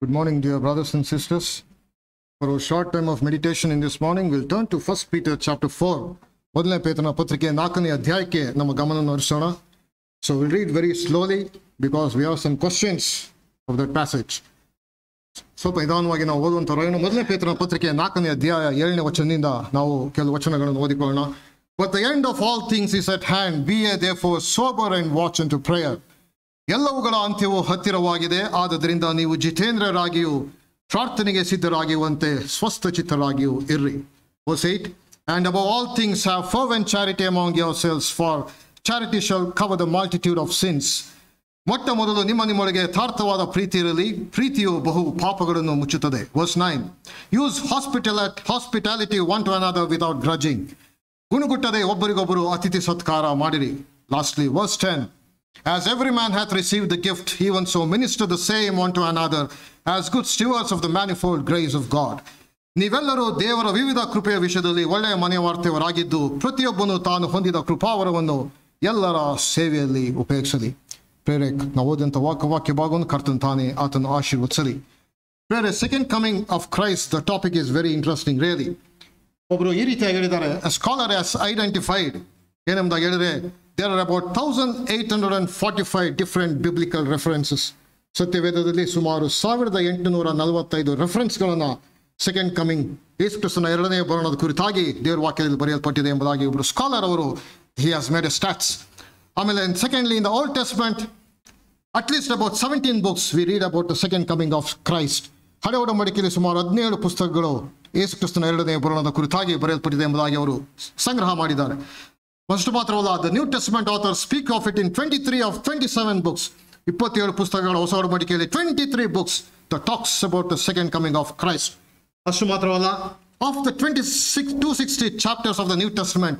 Good morning, dear brothers and sisters. For a short time of meditation in this morning, we'll turn to 1 Peter chapter 4. ಮೊದಲನೇ ಪೇತ್ರನ ಪತ್ರಿಕೆ 4ನೇ ಅಧ್ಯಾಯಕ್ಕೆ ನಮ್ಮ ಗಮನವನ್ನು ಹರಿಸೋಣ. So we'll read very slowly because we have some questions of that passage. ಸ್ವಲ್ಪ ನಿಧಾನವಾಗಿ ನಾವು ಓದುವಂತವರಾಗೋಣ. ಮೊದಲನೇ ಪೇತ್ರನ ಪತ್ರಿಕೆ 4ನೇ ಅಧ್ಯಾಯ 7ನೇ ವಚನದಿಂದ ನಾವು ಕೆಲವು ವಚನಗಳನ್ನು ಓದಿಕೊಳ್ಳೋಣ. But the end of all things is at hand. Be ye therefore sober and watch unto prayer. ಎಲ್ಲವುಗಳ ಅಂತ್ಯವು ಹತ್ತಿರವಾಗಿದೆ. ಆದದರಿಂದ ನೀವು ಜಿತೇಂದ್ರರಾಗಿಯೂ ಪ್ರಾರ್ಥನೆಗೆ ಸಿದ್ಧರಾಗಿರುವಂತೆ ಸ್ವಸ್ಥಚಿತ್ತರಾಗಿಯೂ ಇರ್ರಿ. Verse 8. And above all things have fervent charity among yourselves, for charity shall cover the multitude of sins. ಮೊಟ್ಟ ಮೊದಲು ನಿಮ್ಮೊಳಗೆ ಯಥಾರ್ಥವಾದ ಪ್ರೀತಿ ಇರಲಿ, ಪ್ರೀತಿಯು ಬಹು ಪಾಪಗಳನ್ನು ಮುಚ್ಚುತ್ತದೆ. Verse 9. Use hospitality one to another without grudging. ಗುಣಗುಟ್ಟದೆ ಒಬ್ಬರಿಗೊಬ್ಬರು ಅತಿಥಿ ಸತ್ಕಾರ ಮಾಡಿರಿ. Lastly, verse 10. As every man hath received the gift, even so minister the same one to another, as good stewards of the manifold grace of God. ನೀವೆಲ್ಲರೂ ದೇವರ ವಿವಿಧ ಕೃಪೆಯ ವಿಷಯದಲ್ಲಿ ಒಳ್ಳೆಯ ಮನೆವಾರ್ತೆಯವರಾಗಿದ್ದು, ಪ್ರತಿಯೊಬ್ಬನು ತಾನು ಹೊಂದಿದ ಕೃಪಾವರವನ್ನು ಎಲ್ಲರ ಸೇವೆಯಲ್ಲಿ ಉಪಯೋಗಿಸಲಿ. ಪ್ರೇರೆ ನಾವು ಓದಂತ ವಾಕ್ಯ ಭಾಗವನ್ನು ಕರ್ತನು ತಾನೇ ಆತನು ಆಶೀರ್ವದಿಸಲಿ. ಪ್ರೇರೆ, second coming of Christ, the topic is very interesting really. ಒಬ್ಬರು ಈ ರೀತಿಯಾಗಿ ಹೇಳಿದ್ದಾರೆ, a scholar has identified, ಏನೆಂಬುದಾಗಿ ಹೇಳಿದ್ರೆ, there are about 1845 different biblical references. ಸತ್ಯವೇದದಲ್ಲಿ ಸುಮಾರು 1845 ರೆಫರೆನ್ಸ್ಗಳನ್ನು ಸೆಕೆಂಡ್ ಕಮಿಂಗ್, ಯೇಸು ಕ್ರಿಸ್ತನ ಎರಡನೇ ಬರಣದ ಕುರಿತಾಗಿ ದೇವರ ವಾಕ್ಯದಲ್ಲಿ ಬರೆಯಲ್ಪಟ್ಟಿದೆ ಎಂಬುದಾಗಿ ಒಬ್ಬರು ಸ್ಕಾಲರ್ ಅವರು he has made a stats. ಆಮೇಲೆ secondly, in the Old Testament, at least about 17 books we read about the second coming of Christ. ಹಳೆ ಒಡಂಬಡಿಕೆಯಲ್ಲಿ ಸುಮಾರು 17 ಪುಸ್ತಕಗಳು ಯೇಸು ಕ್ರಿಸ್ತನ ಎರಡನೇ ಬರಣದ ಕುರಿತಾಗಿ ಬರೆಯಲ್ಪಟ್ಟಿದೆ ಎಂಬುದಾಗಿ ಅವರು ಸಂಗ್ರಹ ಮಾಡಿದ್ದಾರೆ. ಅಷ್ಟು ಮಾತ್ರವಲ್ಲ, the New Testament authors speak of it in 23 of 27 books. 27 ಪುಸ್ತಕಗಳ ಹೊಸ ಒಡಂಬಡಿಕೆಯಲ್ಲಿ 23 books that talks about the second coming of Christ. ಅಷ್ಟು ಮಾತ್ರವಲ್ಲ, of the 260 chapters of the New Testament,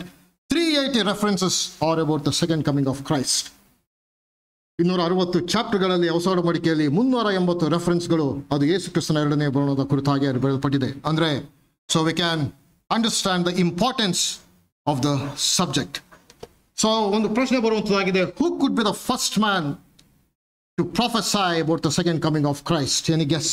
380 references are about the second coming of Christ. 260 ಚಾಪ್ಟರ್ಗಳಲ್ಲಿ ಹೊಸ ಒಡಂಬಡಿಕೆಯಲ್ಲಿ 380 ರೆಫರೆನ್ಸ್ಗಳು ಅದು ಯೇಸು ಕ್ರಿಸ್ತನ ಎರಡನೇ ಬರಣದ ಕುರಿತಾಗಿ ಬರೆಯಲ್ಪಟ್ಟಿದೆ. ಅಂದ್ರೆ so we can understand the importance of the subject. So ಒಂದು ಪ್ರಶ್ನೆ ಬರುವಂತದಾಗಿದೆ, who could be the first man to prophesy about the second coming of Christ? Any guess?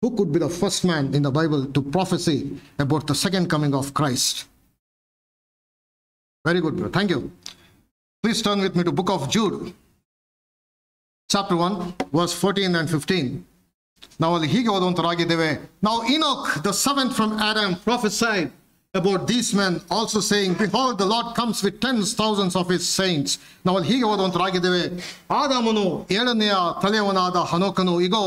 Who could be the first man in the Bible to prophesy about the second coming of Christ? Very good, bro. Thank you. Please turn with me to book of Jude, chapter 1, verse 14 and 15. ನಾವು ಅಲ್ಲಿ ಹೀಗೆ ಓದುವಂತರಾಗಿದ್ದೇವೆ. Now Enoch, the seventh from Adam, prophesied about these men, also saying, behold, the Lord comes with tens thousands of his saints. ನಾವು ಅಲ್ಲಿ ಹೀಗೆ ಓದುವಂತರಾಗಿದ್ದೇವೆ. ಆದಾಮನು ಏಳನೆಯ ತಲೆಯವನಾದ ಹನೋಕನು, ಇಗೋ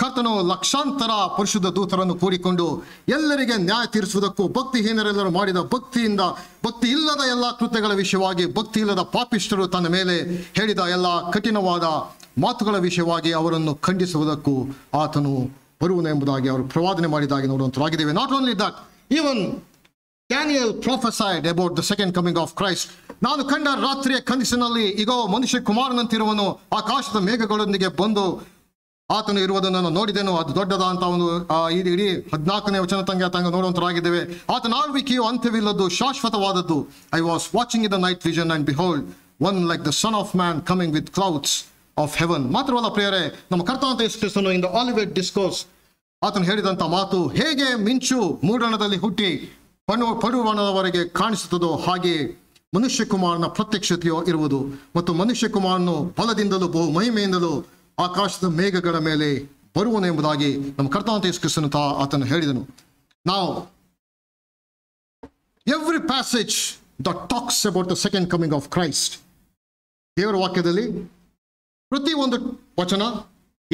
ಕರ್ತನು ಲಕ್ಷಾಂತರ ಪರಿಶುದ್ಧ ದೂತರನ್ನು ಕೂಡಿಕೊಂಡು ಎಲ್ಲರಿಗೆ ನ್ಯಾಯ ತೀರಿಸುವುದಕ್ಕೂ ಭಕ್ತಿಹೀನರೆಲ್ಲರೂ ಮಾಡಿದ ಭಕ್ತಿ ಇಲ್ಲದ ಎಲ್ಲ ಕೃತ್ಯಗಳ ವಿಷಯವಾಗಿ, ಭಕ್ತಿ ಇಲ್ಲದ ಪಾಪಿಷ್ಠರು ತನ್ನ ಮೇಲೆ ಹೇಳಿದ ಎಲ್ಲ ಕಠಿಣವಾದ ಮಾತುಗಳ ವಿಷಯವಾಗಿ ಅವರನ್ನು ಖಂಡಿಸುವುದಕ್ಕೂ ಆತನು ಬರುವನು ಎಂಬುದಾಗಿ ಅವರು ಪ್ರವಾದನೆ ಮಾಡಿದಾಗಿ ನೋಡುವಂತರಾಗಿದ್ದೇವೆ. Not only that, even Daniel prophesied about the second coming of Christ. ನಾನು ಕಂಡ ರಾತ್ರಿಯ ಕನಸಿನಲ್ಲಿ ಇಗೋ ಮನುಷ್ಯ ಕುಮಾರನಂತಿರುವನು ಆಕಾಶದ ಮೇಘಗಳೊಂದಿಗೆ ಬಂದು ಆತನು ಇರುವುದನ್ನು ನಾನು ನೋಡಿದೆನು. ಅದು ದೊಡ್ಡದ ಅಂತ ಒಂದು ಇಡೀ 14ನೇ ವಚನ ತಂಗ ನೋಡುವಂತರಾಗಿದ್ದೇವೆ. ಆತನ ಆಳ್ವಿಕೆಯು ಅಂತ್ಯವಿಲ್ಲದ್ದು, ಶಾಶ್ವತವಾದದ್ದು. I was watching in the night vision and behold one like the son of man coming with clouds of heaven. ಮಾತ್ರವಲ್ಲ ಪ್ರಿಯರೇ, ನಮ್ಮ ಕರ್ತನಾದ ಯೇಸು ಕ್ರಿಸ್ತನು ಇನ್ ದ ಆಲಿವೇಟ್ ಡಿಸ್ಕೋರ್ಸ್ ಆತನು ಹೇಳಿದಂತ ಮಾತು, ಹೇಗೆ ಮಿಂಚು ಮೂಡಣದಲ್ಲಿ ಹುಟ್ಟಿ ಪಡುವಣದವರೆಗೆ ಕಾಣಿಸುತ್ತದೋ ಹಾಗೆ ಮನುಷ್ಯ ಕುಮಾರನ ಪ್ರತ್ಯಕ್ಷತೆಯೋ ಇರುವುದು, ಮತ್ತು ಮನುಷ್ಯ ಕುಮಾರನು ಬಲದಿಂದಲೂ ಬಹು ಮಹಿಮೆಯಿಂದಲೂ ಆಕಾಶದ ಮೇಘಗಳ ಮೇಲೆ ಬರುವನು ಎಂಬುದಾಗಿ ನಮ್ಮ ಕರ್ತನಾದ ಯೇಸು ಕ್ರಿಸ್ತನು ಆತನು ಹೇಳಿದನು. Now every passage that talks about the second coming of Christ, ದೇವರ ವಾಕ್ಯದಲ್ಲಿ ಪ್ರತಿಯೊಂದು ವಚನ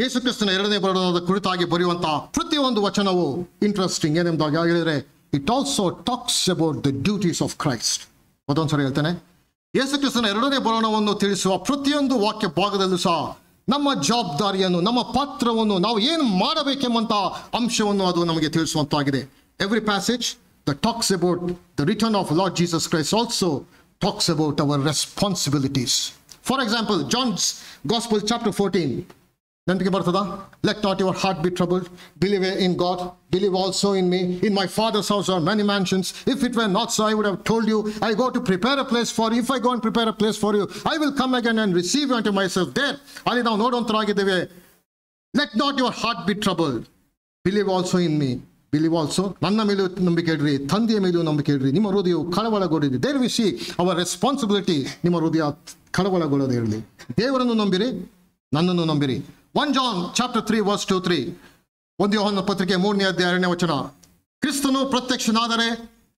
ಯೇಸು ಕ್ರಿಸ್ತನ ಎರಡನೇ ಬರಣದ ಕುರಿತಾಗಿ ಬರೆಯುವಂತಹ ಪ್ರತಿಯೊಂದು ವಚನವು ಇಂಟ್ರೆಸ್ಟಿಂಗ್. ಏನೆಂಬುದಾಗಿ ಹೇಳಿದರೆ, it also talks about the duties of Christ. ಮತ್ತೊಂದ್ಸರಿ ಹೇಳ್ತೇನೆ, ಯೇಸು ಕ್ರಿಸ್ತನ ಎರಡನೇ ಬರಣವನ್ನು ತಿಳಿಸುವ ಪ್ರತಿಯೊಂದು ವಾಕ್ಯ ಭಾಗದಲ್ಲೂ ಸಹ ನಮ್ಮ ಜವಾಬ್ದಾರಿಯನ್ನು, ನಮ್ಮ ಪಾತ್ರವನ್ನು, ನಾವು ಏನು ಮಾಡಬೇಕೆಂಬಂತ ಅಂಶವನ್ನು ಅದು ನಮಗೆ ತಿಳಿಸುವಂತಾಗಿದೆ. Every passage that talks about the return of Lord Jesus Christ also talks about our responsibilities. For example, John's Gospel chapter 14, ನೆನಪಿಗೆ ಬರ್ತದಾ? Let not your heart be troubled, believe in God, believe also in me. In my father's house are many mansions. If it were not so I would have told you. I go to prepare a place for you. If I go and prepare a place for you, I will come again and receive you unto myself there. ಅಲ್ಲಿ ನಾವು ನೋಡುವಂತರಾಗಿದ್ದೇವೆ, let not your heart be troubled, believe also in me. Believe also, ನನ್ನ ಮೇಲೂ ನಂಬಿಕೆ ಇಡ್ರಿ, ತಂದೆಯ ಮೇಲೂ ನಂಬಿಕೆ ಇಡ್ರಿ. ನಿಮ್ಮ ಹೃದಯವು ಕಳವಳಗೊಂಡಿದೆ. There we see our responsibility. ನಿಮ್ಮ ಹೃದಯ ಕಳವಳಗೊಳ್ಳದಿರಲಿ. ದೇವರನ್ನು ನಂಬಿರಿ, ನನ್ನನ್ನು ನಂಬಿರಿ. 1 John chapter 3 verse 2-3. 1 ಯೋಹನ ಪತ್ರಿಕೆ 3ನೇ ಅಧ್ಯಾಯ 2ನೇ ವಚನ. ಕ್ರಿಸ್ತನು ಪ್ರತ್ಯಕ್ಷನಾದರೆ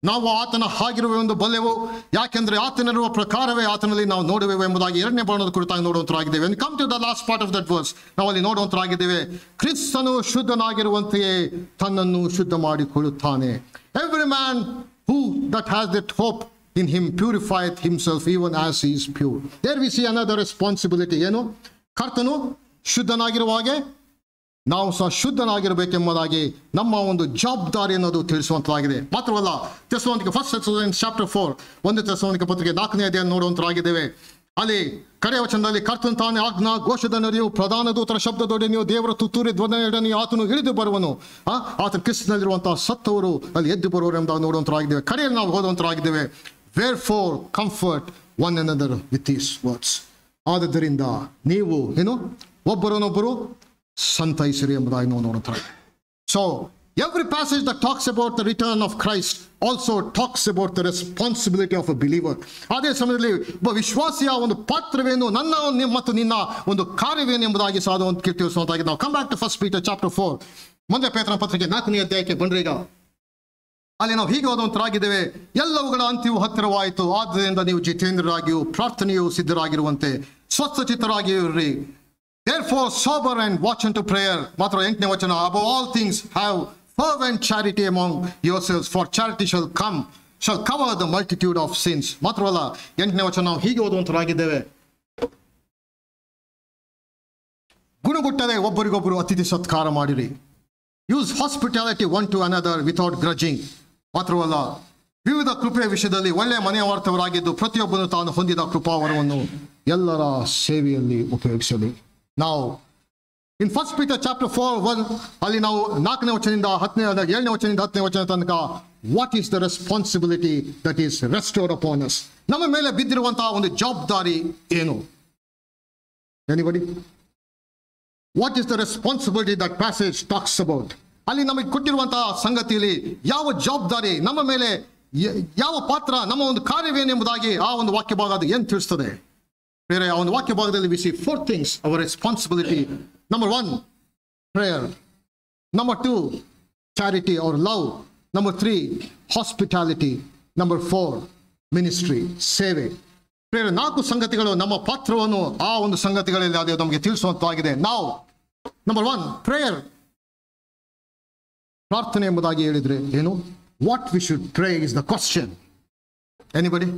ನಾವು ಆತನ ಹಾಗಿರುವೆವೆಂದು ಬಲ್ಲೆವು, ಯಾಕೆಂದ್ರೆ ಆತನಿರುವ ಪ್ರಕಾರವೇ ಆತನಲ್ಲಿ ನಾವು ನೋಡುವೆವು ಎಂಬುದಾಗಿ 2ನೇ ಬಣ್ಣದ ಕುರಿತಾಗಿ ನೋಡುವಂತರಾಗಿದ್ದೇವೆ. And come to the last part of that verse. ನಾವು ಅಲ್ಲಿ ನೋಡುವಂತರಾಗಿದ್ದೇವೆ, ಕ್ರಿಸ್ತನು ಶುದ್ಧನಾಗಿರುವಂತೆಯೇ ತನ್ನನ್ನು ಶುದ್ಧ ಮಾಡಿಕೊಳ್ಳುತ್ತಾನೆ. Every man who that has that hope in him purifieth himself even as he is pure. There we see another responsibility. ಏನು? ಕರ್ತನು ಶುದ್ಧನಾಗಿರುವ ಹಾಗೆ ನಾವು ಸಹ ಶುದ್ಧನಾಗಿರಬೇಕೆಂಬುದಾಗಿ ನಮ್ಮ ಒಂದು ಜವಾಬ್ದಾರಿ ಅನ್ನೋದು ತಿಳಿಸುವಂತವಾಗಿದೆ. ಮಾತ್ರವಲ್ಲ, ಥೆಸಲೋನಿಕ ಫಸ್ಟ್ ಥೆಸಲೋನಿಕ ಚಾಪ್ಟರ್ 4, 1 ಥೆಸಲೋನಿಕ ಪತ್ರಿಕೆ 4ನೇ ಅಧ್ಯಾಯ ನೋಡುವಂತರಾಗಿದ್ದೇವೆ. ಅಲ್ಲಿ ಕರೆಯ ವಚನದಲ್ಲಿ, ಕರ್ತನು ತಾನೇ ಆಜ್ಞಾ ಘೋಷದ ನರಿಯು, ಪ್ರಧಾನ ದೂತರ ಶಬ್ದದೊಡನೆಯೂ, ದೇವರ ತುತ್ತೂರಿ ಧ್ವನಿಯೊಡನೆಯೂ ಆತನು ಇಳಿದು ಬರುವನು. ಆತನ ಕ್ರಿಸ್ತನಲ್ಲಿರುವಂತಹ ಸತ್ತವರು ಅಲ್ಲಿ ಎದ್ದು ಬರುವರು ಎಂಬುದಾಗಿ ನೋಡುವಂತರಾಗಿದ್ದೇವೆ. ಕರೆಯಲ್ಲಿ ನಾವು ಓದುವಂತರಾಗಿದ್ದೇವೆ, Wherefore comfort one another with these words. ಆದ್ದರಿಂದ ನೀವು ಏನು ಒಬ್ಬರನ್ನೊಬ್ಬರು ಸಂತೈಸಿರಿ ಎಂಬುದಾಗಿ ನಾವು ನೋಡುತ್ತಾರೆ. So every passage that talks about the return of Christ also talks about the responsibility of a believer. ಅದೇ ಸಮಯದಲ್ಲಿ ಒಬ್ಬ ವಿಶ್ವಾಸಿಯ ಒಂದು ಪಾತ್ರವೇನು, ನನ್ನ ಮತ್ತು ನಿನ್ನ ಒಂದು ಕಾರ್ಯವೇನು ಎಂಬುದಾಗಿ ಸಹ ಒಂದು ತಿಳಿಸುವಂತಾಗಿದೆ. ನಾವು come back to 1 Peter chapter 4. 1 ಪೇತ್ರನ ಪತ್ರಿಕೆ 4ನೇ ಅಧ್ಯಾಯಕ್ಕೆ ಬಂದ್ರೆ ಈಗ ಅಲ್ಲಿ ನಾವು ಹೀಗೆ ಓದುವಂತರಾಗಿದ್ದೇವೆ, ಎಲ್ಲವುಗಳ ಅಂತ್ಯವು ಹತ್ತಿರವಾಯಿತು, ಆದ್ದರಿಂದ ನೀವು ಜಿತೇಂದ್ರರಾಗಿಯೂ ಪ್ರಾರ್ಥನೆಯೂ ಸಿದ್ಧರಾಗಿರುವಂತೆ ಸ್ವಸ್ಥಚಿತ್ತರಾಗಿಯೂ ಇರ್ರಿ. Therefore sober and watch unto prayer. ಮಾತ್ರ 8ನೇ ವಚನ, above all things have fervent charity among yourselves, for charity shall cover the multitude of sins. ಮಾತ್ರವಲ್ಲ, 8ನೇ ವಚನ ನಾವು ಹೀಗೆ ಓದುವಂತರಾಗಿದ್ದೇವೆ, ಗುಣಗುಟ್ಟದೆ ಒಬ್ಬರಿಗೊಬ್ಬರು ಅತಿಥಿ ಸತ್ಕಾರ ಮಾಡಿರಿ. Use hospitality one to another without grudging. ಮಾತ್ರವಲ್ಲ, ವಿವಿಧ ಕೃಪೆಯ ವಿಷಯದಲ್ಲಿ ಒಳ್ಳೆಯ ಮನೆಯವರ್ತವರಾಗಿದ್ದು ಪ್ರತಿಯೊಬ್ಬನು ತಾನು ಹೊಂದಿದ ಕೃಪಾವರವನ್ನು ಎಲ್ಲರ ಸೇವೆಯಲ್ಲಿ ಉಪಯೋಗಿಸಲಿ. ನಾವು ಇನ್ 1 Peter chapter 4 ಅಲ್ಲಿ ನಾವು 4ನೇ ವಚನದಿಂದ 7ನೇ ವಚನದಿಂದ 10ನೇ ವಚನ ತನಕ what is the responsibility that is restored upon us, ನಮ್ಮ ಮೇಲೆ ಬಿದ್ದಿರುವಂತಹ ಒಂದು ಜವಾಬ್ದಾರಿ ಏನು? Anybody? What is the responsibility that passage talks about? ಅಲ್ಲಿ ನಮಗೆ ಕೊಟ್ಟಿರುವಂತಹ ಸಂಗತಿಯಲ್ಲಿ ಯಾವ ಜವಾಬ್ದಾರಿ ನಮ್ಮ ಮೇಲೆ, ಯಾವ ಪಾತ್ರ, ನಮ್ಮ ಒಂದು ಕಾರ್ಯವೇನು ಎಂಬುದಾಗಿ ಆ ಒಂದು ವಾಕ್ಯ ಭಾಗ ಅದು ಏನು ತಿಳಿಸ್ತದೆ? ಬೇರೆ ಆ ಒಂದು ವಾಕ್ಯ ಭಾಗದಲ್ಲಿ we see 4 things our responsibility. Number 1, prayer. Number 2, charity or love. Number 3, hospitality. Number 4, ministry, ಸೇವೆ. ಬೇರೆ 4 ಸಂಗತಿಗಳು ನಮ್ಮ ಪಾತ್ರವನ್ನು ಆ ಒಂದು ಸಂಗತಿಗಳಲ್ಲಿ ಅದು ನಮಗೆ ತಿಳಿಸುವಂತಾಗಿದೆ. ನಾವು Number 1, prayer. ಪ್ರಾರ್ಥನೆ ಎಂಬುದಾಗಿ ಹೇಳಿದ್ರೆ ಏನು? What we should pray is the question. Anybody?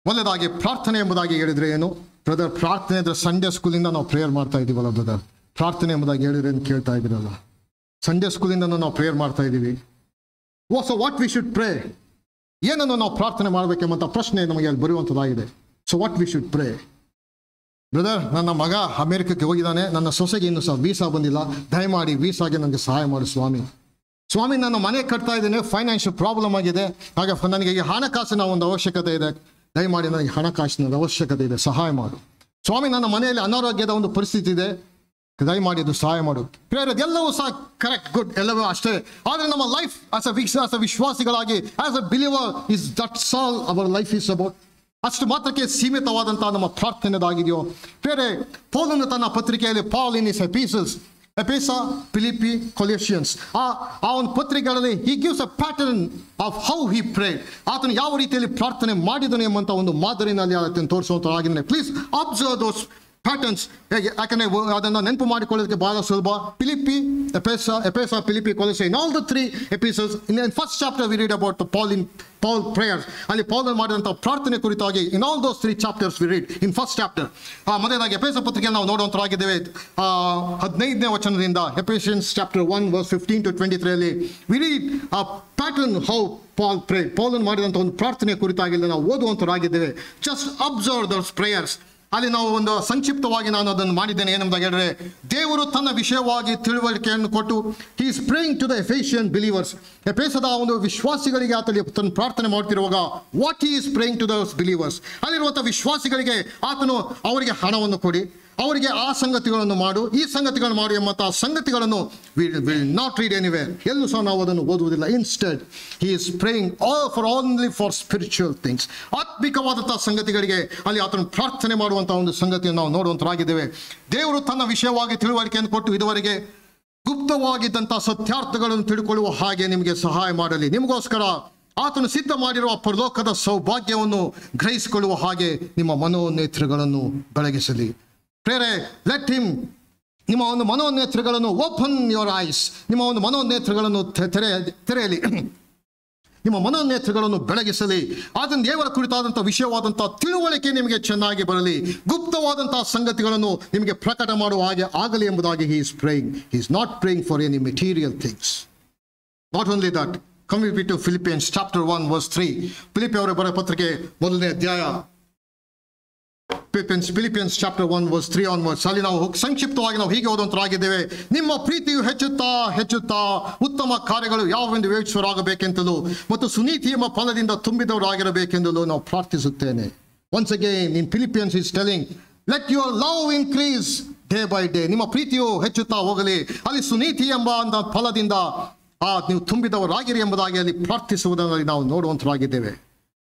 ಮೊದಲದಾಗಿ ಪ್ರಾರ್ಥನೆ ಎಂಬುದಾಗಿ ಹೇಳಿದ್ರೆ ಏನು? ಬ್ರದರ್, ಪ್ರಾರ್ಥನೆ ಅಂದ್ರೆ ಸಂಡೇ ಸ್ಕೂಲಿಂದ ನಾವು ಪ್ರೇಯರ್ ಮಾಡ್ತಾ ಇದ್ದೀವಲ್ಲ ಬ್ರದರ್. ಪ್ರಾರ್ಥನೆ ಎಂಬುದಾಗಿ ಹೇಳಿದ್ರೆ ಏನು ಕೇಳ್ತಾ ಇದ್ದೀರಲ್ಲ, ಸಂಡೇ ಸ್ಕೂಲಿಂದ ನಾವು ಪ್ರೇಯರ್ ಮಾಡ್ತಾ ಇದ್ದೀವಿ. So what we should pray, ಏನನ್ನು ನಾವು ಪ್ರಾರ್ಥನೆ ಮಾಡಬೇಕೆಂಬಂತ ಪ್ರಶ್ನೆ ನಮಗೆ ಅಲ್ಲಿ ಬರುವಂಥದ್ದಾಗಿದೆ. So what we should pray? Brother, ನನ್ನ ಮಗ ಅಮೆರಿಕಕ್ಕೆ ಹೋಗಿದ್ದಾನೆ, ನನ್ನ ಸೊಸೆಗೆ ಇನ್ನೂ ಸಹ ವೀಸಾ ಬಂದಿಲ್ಲ, ದಯಮಾಡಿ ವೀಸಾಗೆ ನನಗೆ ಸಹಾಯ ಮಾಡು ಸ್ವಾಮಿ. ಸ್ವಾಮಿ, ನಾನು ಮನೆ ಕಟ್ತಾ ಇದ್ದೇನೆ, ಫೈನಾನ್ಷಿಯಲ್ ಪ್ರಾಬ್ಲಮ್ ಆಗಿದೆ, ಹಾಗೆ ನನಗೆ ಈ ಹಣಕಾಸಿನ ಒಂದು ಅವಶ್ಯಕತೆ ಇದೆ, ದಯಮಾಡಿ ನನಗೆ ಹಣಕಾಸಿನ ಅವಶ್ಯಕತೆ ಇದೆ, ಸಹಾಯ ಮಾಡು. ಸ್ವಾಮಿ, ನನ್ನ ಮನೆಯಲ್ಲಿ ಅನಾರೋಗ್ಯದ ಒಂದು ಪರಿಸ್ಥಿತಿ ಇದೆ, ದಯಮಾಡಿ ಅದು ಸಹಾಯ ಮಾಡು. ಪ್ರೇಯರ್ ಎಲ್ಲವೂ ಸಹ ಕರೆಕ್ಟ್, ಗುಡ್, ಎಲ್ಲವೂ ಅಷ್ಟೇ. ಆದರೆ ನಮ್ಮ ಲೈಫ್ ಆಸ್ ಅ ವಿಶ್ವಾಸಿಗಳಾಗಿ, as a believer, is that's all our life is about? ಅಷ್ಟು ಮಾತ್ರಕ್ಕೆ ಸೀಮಿತವಾದಂತಹ ನಮ್ಮ ಪ್ರಾರ್ಥನೆದಾಗಿದೆಯೋ? ಬೇರೆ ಪೌಲನು ತನ್ನ ಪತ್ರಿಕೆಯಲ್ಲಿ, ಪಾಲ್ ಇನ್ ಇಸ್ ಎಪಿಸಲ್ಸ್, ಎಪೇಸ, ಫಿಲಿಪಿ, ಕೊಲೋಸಿಯನ್ಸ್, ಆ ಒಂದು ಪತ್ರಿಕೆಗಳಲ್ಲಿ he gives a pattern of how he prayed. ಆತನು ಯಾವ ರೀತಿಯಲ್ಲಿ ಪ್ರಾರ್ಥನೆ ಮಾಡಿದನು ಎಂಬಂತ ಒಂದು ಮಾದರಿನಲ್ಲಿ ಅದನ್ನು ತೋರಿಸುವಂತಾಗಿದೆ. Please observe those patterns. ಯಾಕಂದ್ರೆ ಅದನ್ನು ನೆನಪು ಮಾಡಿಕೊಳ್ಳೋದಕ್ಕೆ ಬಹಳ ಸುಲಭ. ಫಿಲಿಪಿ, ಎಪೇಸ, ಫಿಲಿಪಿ, ಕೊಲೋಸೆ, in all the 3 epistles. In first chapter we read about Paul prayers. ಅಲ್ಲಿ ಪೌಲ್ ಮಾಡಿದಂತಹ ಪ್ರಾರ್ಥನೆ ಕುರಿತಾಗಿ in all those 3 chapters we read in first chapter. ಮೊದಲಾಗಿ ಎಪೇಸ ಪತ್ರಿಕೆಯಲ್ಲಿ ನಾವು ನೋಡುವಂತರಾಗಿದ್ದೇವೆ 15ನೇ ವಚನದಿಂದ, Ephesians chapter 1 verse 15 to 23 ಅಲ್ಲಿ we read a pattern how Paul prayed. Paul ಮಾಡಿದಂತಹ ಒಂದು ಪ್ರಾರ್ಥನೆ ಕುರಿತಾಗಿ ನಾವು ಓದುವಂತರಾಗಿದ್ದೇವೆ. Just observe those prayers. ಅಲ್ಲಿ ನಾವು ಒಂದು ಸಂಕ್ಷಿಪ್ತವಾಗಿ ನಾನು ಅದನ್ನು ಮಾಡಿದ್ದೇನೆ. ಏನಂದಾಗ ಹೇಳಿದ್ರೆ, ದೇವರು ತನ್ನ ವಿಷಯವಾಗಿ ತಿಳುವಳಿಕೆಯನ್ನು ಕೊಟ್ಟು he is praying to the Ephesian believers. ಎಫೆಸದ ಒಂದು ವಿಶ್ವಾಸಿಗಳಿಗೆ ಆತನು ತನ್ನ ಪ್ರಾರ್ಥನೆ ಮಾಡ್ತಿರುವಾಗ what he is praying to those believers, ಅಲ್ಲಿರುವಂಥ ವಿಶ್ವಾಸಿಗಳಿಗೆ ಆತನು ಅವರಿಗೆ ಹಣವನ್ನು ಕೊಡಿ, ಅವರಿಗೆ ಆ ಸಂಗತಿಗಳನ್ನು ಮಾಡು, ಈ ಸಂಗತಿಗಳನ್ನು ಮಾಡು ಎಂಬಂತಹ ಸಂಗತಿಗಳನ್ನು ವಿಲ್ ನಾಟ್ ರೀಡ್ ಎನಿವೇರ್, ಎಲ್ಲೂ ಸಹ ನಾವು ಅದನ್ನು ಓದುವುದಿಲ್ಲ. Instead he is praying only for spiritual things. ಆತ್ಮಿಕವಾದಂತಹ ಸಂಗತಿಗಳಿಗೆ ಅಲ್ಲಿ ಆತನು ಪ್ರಾರ್ಥನೆ ಮಾಡುವಂತಹ ಒಂದು ಸಂಗತಿಯನ್ನು ನಾವು ನೋಡುವಂತರಾಗಿದ್ದೇವೆ. ದೇವರು ತನ್ನ ವಿಷಯವಾಗಿ ತಿಳುವಳಿಕೆಯನ್ನು ಕೊಟ್ಟು ಇದುವರೆಗೆ ಗುಪ್ತವಾಗಿದ್ದಂತಹ ಸತ್ಯಾರ್ಥಗಳನ್ನು ತಿಳ್ಕೊಳ್ಳುವ ಹಾಗೆ ನಿಮಗೆ ಸಹಾಯ ಮಾಡಲಿ. ನಿಮಗೋಸ್ಕರ ಆತನು ಸಿದ್ಧ ಮಾಡಿರುವ ಪರಲೋಕದ ಸೌಭಾಗ್ಯವನ್ನು ಗ್ರಹಿಸಿಕೊಳ್ಳುವ ಹಾಗೆ ನಿಮ್ಮ ಮನೋನೇತ್ರಗಳನ್ನು ಬೆಳಗಿಸಲಿ. ಪ್ರೇರೆ, ಲೆಟ್ ಹಿಮ್ ನಿಮ್ಮ ಒಂದು ಮನೋನೇತ್ರಗಳನ್ನು ಓಪನ್ ಯುವರ್ ಐಸ್, ನಿಮ್ಮ ಒಂದು ಮನೋನೇತ್ರಗಳನ್ನು ತೆರೆಯಲಿ, ನಿಮ್ಮ ಮನೋನೇತ್ರಗಳನ್ನು ಬೆಳಗಿಸಲಿ. ಅದನ್ನು ದೇವರ ಕುರಿತಾದಂಥ ವಿಷಯವಾದಂಥ ತಿಳುವಳಿಕೆ ನಿಮಗೆ ಚೆನ್ನಾಗಿ ಬರಲಿ, ಗುಪ್ತವಾದಂತಹ ಸಂಗತಿಗಳನ್ನು ನಿಮಗೆ ಪ್ರಕಟ ಮಾಡುವ ಹಾಗೆ ಆಗಲಿ ಎಂಬುದಾಗಿ he is praying. He is not praying for any material things. Not only that, come we to Philippians chapter 1 verse 3. Philippi ಅವರ ಬರೆದ ಪತ್ರಿಕೆ 1ನೇ ಅಧ್ಯಾಯ, ಫಿಲಿಪಿಯನ್ಸ್ ಚಾಪ್ಟರ್ 1 verse 3 onwards. ಅಲ್ಲಿ ನಾವು ಸಂಕ್ಷಿಪ್ತವಾಗಿ ನಾವು ಹೀಗೆ ಓದುವಂತರಾಗಿದ್ದೇವೆ. ನಿಮ್ಮ ಪ್ರೀತಿಯು ಹೆಚ್ಚುತ್ತಾ ಹೆಚ್ಚುತ್ತಾ ಉತ್ತಮ ಕಾರ್ಯಗಳು ಯಾವೆಂದು ವಿವೇಚಿಸುವರಾಗಬೇಕೆಂತಲೂ ಮತ್ತು ಸುನೀತಿ ಎಂಬ ಫಲದಿಂದ ತುಂಬಿದವರಾಗಿರಬೇಕೆಂದಲೂ ನಾವು ಪ್ರಾರ್ಥಿಸುತ್ತೇನೆ. Once again in Philippians is telling, let your love increase day by day. ನಿಮ್ಮ ಪ್ರೀತಿಯು ಹೆಚ್ಚುತ್ತಾ ಹೋಗಲಿ, ಅಲ್ಲಿ ಸುನೀತಿ ಎಂಬ ಫಲದಿಂದ ನೀವು ತುಂಬಿದವರಾಗಿರಿ ಎಂಬುದಾಗಿ ಅಲ್ಲಿ ಪ್ರಾರ್ಥಿಸುವುದನ್ನು ನಾವು ನೋಡುವಂತರಾಗಿದ್ದೇವೆ.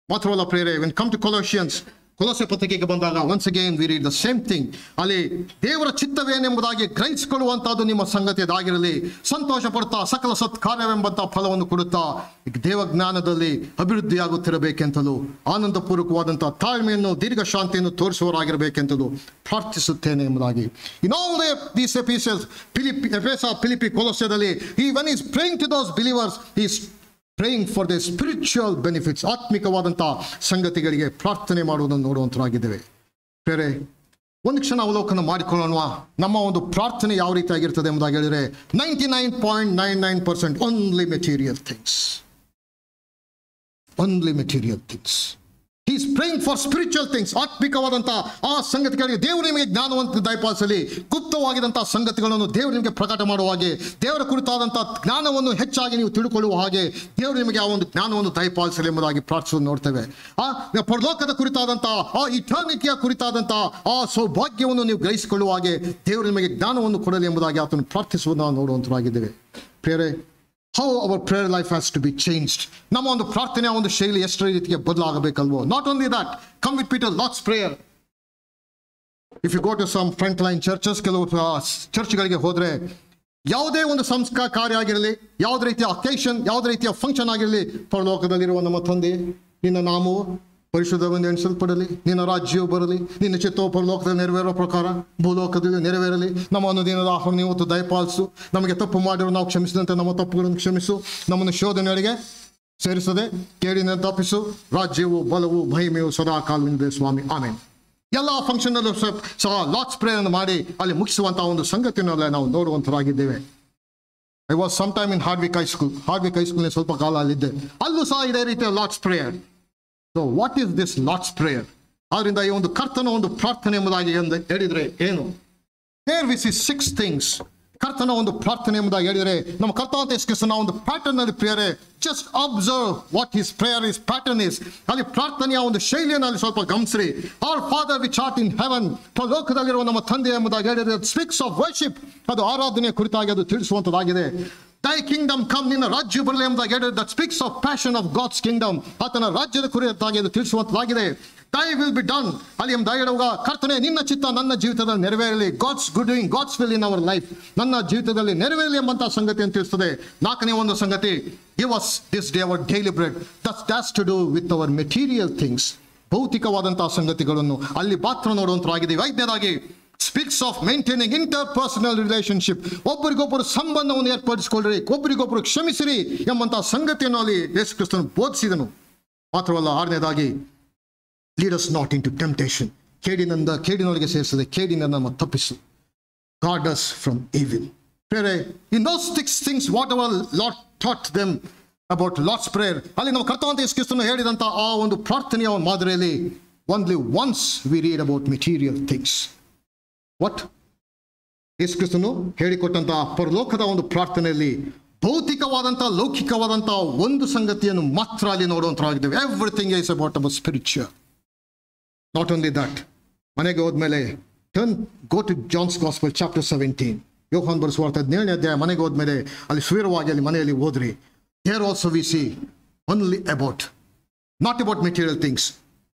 ಮಾತ್ರವಲ್ಲ ಪ್ರೇರೆ, when come to Colossians, ಕೊಲೊಸ್ಸೆ ಪತ್ರಿಕೆಗೆ ಬಂದಾಗ once again we read the same thing. ಅಲ್ಲಿ ದೇವರ ಚಿತ್ತವೇನೆಂಬುದಾಗಿ ಗ್ರಹಿಸಿಕೊಳ್ಳುವಂತಹದ್ದು ನಿಮ್ಮ ಸಂಗತಿಯದಾಗಿರಲಿ, ಸಂತೋಷ ಪಡುತ್ತಾ ಸಕಲ ಸತ್ಕಾರ್ಯವೆಂಬಂತಹ ಫಲವನ್ನು ಕೊಡುತ್ತಾ ದೇವಜ್ಞಾನದಲ್ಲಿ ಅಭಿವೃದ್ಧಿಯಾಗುತ್ತಿರಬೇಕೆಂತಲೂ ಆನಂದಪೂರ್ವಕವಾದಂತಹ ತಾಳ್ಮೆಯನ್ನು ದೀರ್ಘ ಶಾಂತಿಯನ್ನು ತೋರಿಸುವವರಾಗಿರಬೇಕೆಂತಲೂ ಪ್ರಾರ್ಥಿಸುತ್ತೇನೆ ಎಂಬುದಾಗಿ. In all these epistles, Philippi ಕೊಲೊಸ್ಸೆದಲ್ಲಿ when he is praying to those believers, he is praying for the spiritual benefits. ಆತ್ಮಿಕವಾದಂತಹ ಸಂಗತಿಗಳಿಗೆ ಪ್ರಾರ್ಥನೆ ಮಾಡುವುದನ್ನು ನೋಡುವಂತರಾಗಿದ್ದೇವೆ. ಬೇರೆ ಒಂದು ಕ್ಷಣ ಅವಲೋಕನ ಮಾಡಿಕೊಳ್ಳೋಣ. ನಮ್ಮ ಒಂದು ಪ್ರಾರ್ಥನೆ ಯಾವ ರೀತಿಯಾಗಿರ್ತದೆ ಎಂಬುದಾಗಿ ಹೇಳಿದರೆ 99.99% only material things. Only material things. He is praying for spiritual things. ಆತ್ಮಿಕವಾದಂತಹ ಆ ಸಂಗತಿಗಳಿಗೆ ದೇವರು ನಿಮಗೆ ಜ್ಞಾನವಂತ ದಯಪಾಲಿಸಲಿ, ಗುಪ್ತವಾಗಿದ್ದಂತಹ ಸಂಗತಿಗಳನ್ನು ದೇವರು ನಿಮಗೆ ಪ್ರಕಟ ಮಾಡುವ ಹಾಗೆ, ದೇವರ ಕುರಿತಾದಂತಹ ಜ್ಞಾನವನ್ನು ಹೆಚ್ಚಾಗಿ ನೀವು ತಿಳ್ಕೊಳ್ಳುವ ಹಾಗೆ ದೇವರು ನಿಮಗೆ ಆ ಒಂದು ಜ್ಞಾನವನ್ನು ದಯಪಾಲಿಸಲಿ ಎಂಬುದಾಗಿ ಪ್ರಾರ್ಥಿಸುವುದು ನೋಡ್ತೇವೆ. ಆ ಪರಲೋಕದ ಕುರಿತಾದಂತಹ ಆ ಇಟರ್ನಿಟಿಯ ಕುರಿತಾದಂತಹ ಆ ಸೌಭಾಗ್ಯವನ್ನು ನೀವು ಗ್ರಹಿಸಿಕೊಳ್ಳುವ ಹಾಗೆ ದೇವರು ನಿಮಗೆ ಜ್ಞಾನವನ್ನು ಕೊಡಲಿ ಎಂಬುದಾಗಿ ಆತನು ಪ್ರಾರ್ಥಿಸುವುದನ್ನು ನಾವು ನೋಡುವಂತರಾಗಿದ್ದೇವೆ. ಪ್ರೇರೆ, how our prayer life has to be changed. ನಮ್ಮ ಒಂದು ಪ್ರಾರ್ಥನೆಯ ಒಂದು ಶೈಲಿ ಎಷ್ಟರ ರೀತಿಗೆ ಬದಲಾಗಬೇಕಲ್ವೋ. Not only that, come with Peter, Lord's Prayer. If you go to some frontline churches, ಕೆಲವು ಚರ್ಚ್ಗಳಿಗೆ ಹೋದರೆ ಯಾವುದೇ ಒಂದು ಸಂಸ್ಕಾರ ಕಾರ್ಯ ಆಗಿರಲಿ, ಯಾವುದೇ ರೀತಿಯ ಅಕೇಶನ್, ಯಾವುದೇ ರೀತಿಯ ಫಂಕ್ಷನ್ ಆಗಿರಲಿ, ಪರಲೋಕದಲ್ಲಿರುವ ನಮ್ಮ ತಂದೆ ನಿನ್ನ ನಾಮವು ಪರಿಶುದ್ಧವೆಂದು ಎಣಿಸಲ್ಪಡಲಿ, ನಿನ್ನ ರಾಜ್ಯವು ಬರಲಿ, ನಿನ್ನ ಚಿತ್ತವು ಪರಲೋಕದಲ್ಲಿ ನೆರವೇರುವ ಪ್ರಕಾರ ಭೂಲೋಕದಲ್ಲಿ ನೆರವೇರಲಿ, ನಮ್ಮ ಅನುದಿನದ ಆಹಾರವನ್ನು ಇವತ್ತು ದಯಪಾಲಿಸು, ನಮಗೆ ತಪ್ಪು ಮಾಡಿರೋ ನಾವು ಕ್ಷಮಿಸಿದಂತೆ ನಮ್ಮ ತಪ್ಪುಗಳನ್ನು ಕ್ಷಮಿಸು, ನಮ್ಮನ್ನು ಶೋಧನೆಗಳಿಗೆ ಸೇರಿಸದೆ ಕೇಡಿನ ತಪ್ಪಿಸು, ರಾಜ್ಯವು ಬಲವು ಮಹಿಮೆಯು ಸದಾ ಕಾಲವಿದೆ ಸ್ವಾಮಿ, ಆಮೇನ್. ಎಲ್ಲ ಫಂಕ್ಷನ್ನಲ್ಲೂ ಸಹ ಲಾರ್ಡ್ಸ್ ಪ್ರೇಯರ್ ಅನ್ನು ಮಾಡಿ ಅಲ್ಲಿ ಮುಗಿಸುವಂತಹ ಒಂದು ಸಂಗತಿಯನ್ನೆಲ್ಲ ನಾವು ನೋಡುವಂತರಾಗಿದ್ದೇವೆ. I was some time in Hardwick high school ಸ್ವಲ್ಪ ಕಾಲ ಅಲ್ಲಿದ್ದೆ, ಅಲ್ಲೂ ಸಹ ಇದೇ ರೀತಿಯ Lord's prayer. So what is this Lord's Prayer? ಅದರಿಂದ ಈ ಒಂದು ಕರ್ತನ ಒಂದು ಪ್ರಾರ್ಥನೆ ಎಂಬುದಾಗಿ ಹೇಳಿದರೆ ಏನು? Here we see 6 things. ಕರ್ತನ ಒಂದು ಪ್ರಾರ್ಥನೆ ಎಂಬುದಾಗಿ ಹೇಳಿದರೆ ನಮ್ಮ ಕರ್ತನಾದ ಯೇಸು ಕ್ರಿಸ್ತನ ಒಂದು ಪ್ಯಾಟರ್ನ್ ಅಲ್ಲಿ prayer. Just observe what his prayer is pattern is. ಅಲ್ಲಿ ಪ್ರಾರ್ಥನೆಯ ಒಂದು ಶೈಲಿಯನ್ನು ಅಲ್ಲಿ ಸ್ವಲ್ಪ ಗಮನಿಸ್ರಿ. Our father which art in heaven, ಲೋಕದಲ್ಲಿರುವ ನಮ್ಮ ತಂದೆ ಎಂಬುದಾಗಿ ಹೇಳಿದರೆ ಸ್ಪೀಕ್ಸ್ ಆಫ್ ವರ್ಷಿಪ್, ಅದು ಆರಾಧನೆಯ ಕುರಿತಾಗಿ ಅದು ತಿಳಿಸುವಂತದ್ದಾಗಿದೆ. Thy kingdom come, ನಿನ್ನ ರಾಜ್ಯ ಬರಲಿ ಎಂಬುದಾಗಿ ಹೇಳಿದರೆ that speaks of passion of God's kingdom, ಆತನ ರಾಜ್ಯದ ಕುರಿತಾಗಿ ಅದು ತಿಳಿಸುವಂತದ್ದಾಗಿದೆ. Thy will be done, ಅಲ್ಲಿ ಎಂಬುದಾಗಿ ಹೇಳುವಾಗ ಕರ್ತನೆ ನಿನ್ನ ಚಿತ್ತ ನನ್ನ ಜೀವಿತದಲ್ಲಿ ನೆರವೇರಲಿ. God's good doing, God's will in our life, ನನ್ನ ಜೀವಿತದಲ್ಲಿ ನೆರವೇರಲಿ ಎಂಬಂತಹ ಸಂಗತಿಯನ್ನು ತಿಳಿಸ್ತದೆ. 4ನೇ ಒಂದು ಸಂಗತಿ, give us this day our daily bread. That's to do with our material things. ಭೌತಿಕವಾದಂತಹ ಸಂಗತಿಗಳನ್ನು ಅಲ್ಲಿ ಮಾತ್ರ ನೋಡುವಂತರಾಗಿದೆ. 5ನೇದಾಗಿ speaks of maintaining interpersonal relationship, ಒಬ್ಬರಿಗೊಬ್ಬರು ಸಂಬಂಧವನ್ನು ಏರ್ಪಡಿಸಿಕೊಳ್ಳ್ರಿ, ಒಬ್ಬರಿಗೊಬ್ಬರು ಕ್ಷಮಿಸಿರಿ ಎಂಬಂತಹ ಸಂಗತಿಯನ್ನು ಅಲ್ಲಿ ಯೇಸು ಕ್ರಿಸ್ತನು ಬೋಧಿಸಿದನು. ಮಾತ್ರವಲ್ಲ 6ನೇದಾಗಿ lead us not into temptation, ಕೇಡಿನೊಳಗೆ ಸೇರಿಸದೆ ಕೇಡಿನ ನಮ್ಮ ತಪ್ಪಿಸು. guard us from evil. In those 6 things whatever Lord taught them about Lord's prayer, ಅಲ್ಲಿ ನಾವು ಕರ್ತನಾದ ಯೇಸು ಕ್ರಿಸ್ತನು ಹೇಳಿದಂತಹ ಆ ಒಂದು ಪ್ರಾರ್ಥನೆಯ ಮಾದರಿಯಲ್ಲಿ only once we read about material things. What? ಯೇಸು ಕ್ರಿಸ್ತನು ಹೇಳಿಕೊಟ್ಟಂತಹ ಪರಲೋಕದ ಒಂದು ಪ್ರಾರ್ಥನೆಯಲ್ಲಿ ಭೌತಿಕವಾದಂತಹ ಲೌಕಿಕವಾದಂತಹ ಒಂದು ಸಂಗತಿಯನ್ನು ಮಾತ್ರ ಅಲ್ಲಿ ನೋಡುವಂತರಾಗಿದ್ದೇವೆ. Everything is about our spiritual. Not only that, ಮನೆಗೆ ಹೋದ್ಮೇಲೆ go to John's gospel chapter 17, ಯೋಹಾನ್ ಬರೆಸುವಾರ್ತೆ 17ನೇ ಅಧ್ಯಾಯ. ಮನೆಗೆ ಹೋದ್ಮೇಲೆ ಅಲ್ಲಿ ಸುವೀರವಾಗಿ ಅಲ್ಲಿ ಮನೆಯಲ್ಲಿ ಓದ್ರಿ. Here also we see only about, not about material things,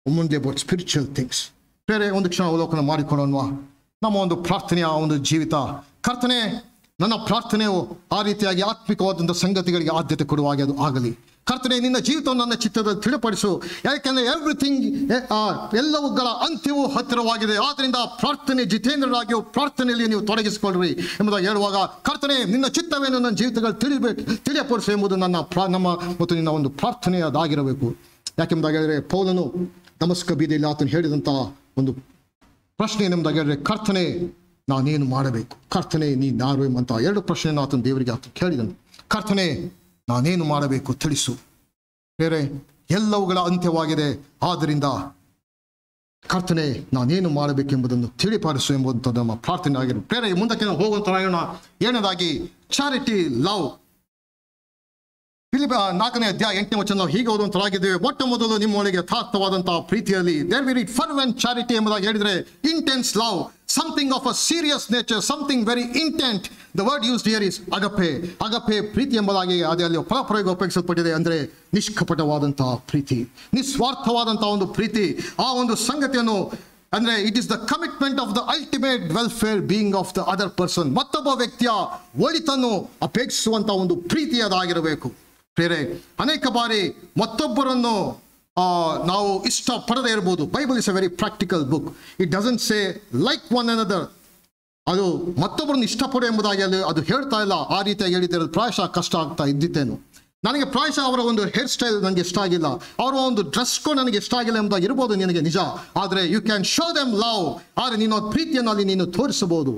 only about spiritual things. ಬೇರೆ ಒಂದು ಕ್ಷಣ ಅವಲೋಕನ ಮಾಡಿಕೊಡೋಣ ನಮ್ಮ ಒಂದು ಪ್ರಾರ್ಥನೆಯ ಒಂದು ಜೀವಿತ. ಕರ್ತನೆ, ನನ್ನ ಪ್ರಾರ್ಥನೆಯು ಆ ರೀತಿಯಾಗಿ ಆತ್ಮಿಕವಾದಂಥ ಸಂಗತಿಗಳಿಗೆ ಆದ್ಯತೆ ಕೊಡುವಾಗೆ ಅದು ಆಗಲಿ. ಕರ್ತನೆ, ನಿನ್ನ ಜೀವಿತವನ್ನು ನನ್ನ ಚಿತ್ತದಲ್ಲಿ ತಿಳಿಪಡಿಸು. ಯಾಕೆಂದರೆ ಎವ್ರಿಥಿಂಗ್, ಎಲ್ಲವುಗಳ ಅಂತ್ಯವೂ ಹತ್ತಿರವಾಗಿದೆ. ಆದ್ದರಿಂದ ಪ್ರಾರ್ಥನೆ ಜಿತೇಂದ್ರರಾಗಿಯೂ ಪ್ರಾರ್ಥನೆಯಲ್ಲಿ ನೀವು ತೊಡಗಿಸಿಕೊಳ್ಳ್ರಿ ಎಂಬುದಾಗಿ ಹೇಳುವಾಗ, ಕರ್ತನೆ ನಿನ್ನ ಚಿತ್ತವೇನು ನನ್ನ ಜೀವಿತಗಳು ತಿಳಿಯಪಡಿಸು ಎಂಬುದು ನಮ್ಮ ಮತ್ತು ನಿನ್ನ ಒಂದು ಪ್ರಾರ್ಥನೆಯದಾಗಿರಬೇಕು. ಯಾಕೆಂಬುದಾಗಿ ಹೇಳಿದರೆ ಪೌಲನು ದಮಸ್ಕ ಬೀದಿಯಲ್ಲಿ ಆತನು ಹೇಳಿದಂಥ ಒಂದು ಪ್ರಶ್ನೆ ಏನೆಂಬುದಾಗಿ ಹೇಳಿದರೆ, ಕರ್ತನೆ ನಾನೇನು ಮಾಡಬೇಕು, ಕರ್ತನೆ ನೀನಾರು ಎಂಬಂಥ 2 ಪ್ರಶ್ನೆಯನ್ನು ಆತನು ದೇವರಿಗೆ ಆತನು ಕೇಳಿದನು. ಕರ್ತನೆ ನಾನೇನು ಮಾಡಬೇಕು ತಿಳಿಸು. ಬೇರೆ ಎಲ್ಲವುಗಳ ಅಂತ್ಯವಾಗಿದೆ, ಆದ್ದರಿಂದ ಕರ್ತನೆ ನಾನೇನು ಮಾಡಬೇಕೆಂಬುದನ್ನು ತಿಳಿಪಡಿಸು ಎಂಬುವಂಥದ್ದು ನಮ್ಮ ಪ್ರಾರ್ಥನೆ ಆಗಿರುತ್ತೆ. ಬೇರೆ ಮುಂದಕ್ಕೆ ನಾವು ಹೋಗುವಂತ ಏನದಾಗಿ ಚಾರಿಟಿ, ಲವ್. ಫಿಲಿಪ್ಪ 4ನೇ ಅಧ್ಯಾಯ 8ನೇ ವಚನ ನಾವು ಹೀಗೆ ಓದುವಂತರಾಗಿದ್ದೇವೆ. ಮೊಟ್ಟ ಮೊದಲು ನಿಮ್ಮೊಳಗೆ ಯಥಾರ್ಥವಾದಂತಹ ಪ್ರೀತಿಯಲ್ಲಿ there we read fervent charity ಎಂಬುದಾಗಿ ಹೇಳಿದರೆ intense love, something of a serious nature, something very intent. The word used here is agape. Agape ಪ್ರೀತಿ ಎಂಬುದಾಗಿ ಅದೇ ಅಲ್ಲಿ ಪದಪ್ರಯೋಗ ಉಪಯೋಗಿಸಲ್ಪಟ್ಟಿದೆ. ಅಂದರೆ ನಿಷ್ಕಪಟವಾದಂತಹ ಪ್ರೀತಿ, ನಿಸ್ವಾರ್ಥವಾದಂತಹ ಒಂದು ಪ್ರೀತಿ. ಆ ಒಂದು ಸಂಗತಿಯನ್ನು ಅಂದರೆ it is the commitment of the ultimate welfare being of the other person. ಮತ್ತೊಬ್ಬ ವ್ಯಕ್ತಿಯ ಒಳಿತನ್ನು ಅಪೇಕ್ಷಿಸುವಂಥ ಒಂದು ಪ್ರೀತಿ ಅದಾಗಿರಬೇಕು. ಬೇರೆ ಅನೇಕ ಬಾರಿ ಮತ್ತೊಬ್ಬರನ್ನು ನಾವು ಇಷ್ಟಪಡದೇ ಇರ್ಬೋದು. Bible is a very practical book. It doesn't say like one another. ಅದು ಮತ್ತೊಬ್ಬರನ್ನು ಇಷ್ಟಪಡು ಎಂಬುದಾಗಿ ಅದು ಹೇಳ್ತಾ ಇಲ್ಲ. ಆ ರೀತಿಯಾಗಿ ಹೇಳಿದರೆ ಪ್ರಾಯಶಃ ಕಷ್ಟ ಆಗ್ತಾ ಇದ್ದಿತ್ತೇನು. ನನಗೆ ಪ್ರಾಯಶಃ ಅವರ ಒಂದು ಹೇರ್ ಸ್ಟೈಲ್ ನನಗೆ ಇಷ್ಟ ಆಗಿಲ್ಲ, ಅವರ ಒಂದು ಡ್ರೆಸ್ ಕೋಡ್ ನನಗೆ ಇಷ್ಟ ಆಗಿಲ್ಲ ಎಂಬುದಾಗಿ ಇರ್ಬೋದು ನಿನಗೆ ನಿಜ. ಆದರೆ you can show them love. ಆದರೆ ನೀನು ಪ್ರೀತಿಯನ್ನು ಅಲ್ಲಿ ನೀನು ತೋರಿಸಬಹುದು.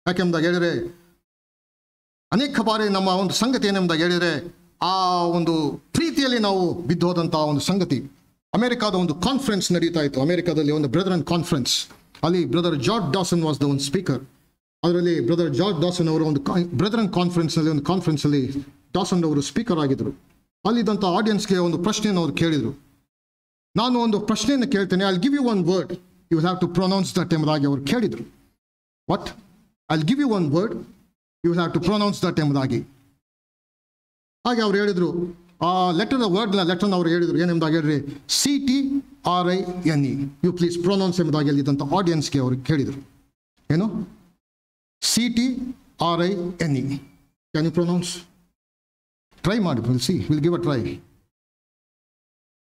ಯಾಕೆಂಬುದಾಗಿ ಹೇಳಿದರೆ ಅನೇಕ ಬಾರಿ ನಮ್ಮ ಒಂದು ಸಂಗತಿ ಏನೆಂಬುದಾಗಿ ಹೇಳಿದರೆ ಆ ಒಂದು ಪ್ರೀತಿಯಲ್ಲಿ ನಾವು ಬಿದ್ದೋದಂತಹ ಒಂದು ಸಂಗತಿ. ಅಮೆರಿಕಾದ ಒಂದು ಕಾನ್ಫರೆನ್ಸ್ ನಡೀತಾ ಇತ್ತು. ಅಮೆರಿಕಾದಲ್ಲಿ ಒಂದು ಬ್ರದರನ್ ಕಾನ್ಫರೆನ್ಸ್. ಅಲ್ಲಿ ಬ್ರದರ್ ಜಾರ್ಜ್ ಡಾಸನ್ ವಾಸ್ ದ ಒಂದು ಸ್ಪೀಕರ್. ಅದರಲ್ಲಿ ಬ್ರದರ್ ಜಾರ್ಜ್ ಡಾಸನ್ ಅವರು ಒಂದು ಬ್ರದರನ್ ಕಾನ್ಫರೆನ್ಸ್ನಲ್ಲಿ ಒಂದು ಕಾನ್ಫರೆನ್ಸಲ್ಲಿ ಡಾಸನ್ ಅವರು ಸ್ಪೀಕರ್ ಆಗಿದ್ದರು. ಅಲ್ಲಿದ್ದಂಥ ಆಡಿಯನ್ಸ್ಗೆ ಒಂದು ಪ್ರಶ್ನೆಯನ್ನು ಅವರು ಕೇಳಿದರು. ನಾನು ಒಂದು ಪ್ರಶ್ನೆಯನ್ನು ಕೇಳ್ತೇನೆ, I will give you one word, you will have to pronounce that ಎಂಬುದಾಗಿ ಅವರು ಕೇಳಿದರು. What? I will give you one word, you will have to pronounce that ಎಂಬುದಾಗಿ. ಹಾಗೆ ಅವ್ರು ಹೇಳಿದರು, ಆ ಲೆಟರ್ನ ಅವ್ರು ಹೇಳಿದರು ಏನೆಂಬುದಾಗಿ ಹೇಳ್ರಿ, CTRINE, ಯು ಪ್ಲೀಸ್ ಪ್ರೊನೌನ್ಸ್ ಎಂಬುದಾಗಿ ಅಲ್ಲಿದ್ದಂಥ ಆಡಿಯನ್ಸ್ಗೆ ಅವರು ಕೇಳಿದರು. ಏನು? CTRINE, can you pronounce? Try ಮಾಡಿ, will give a try.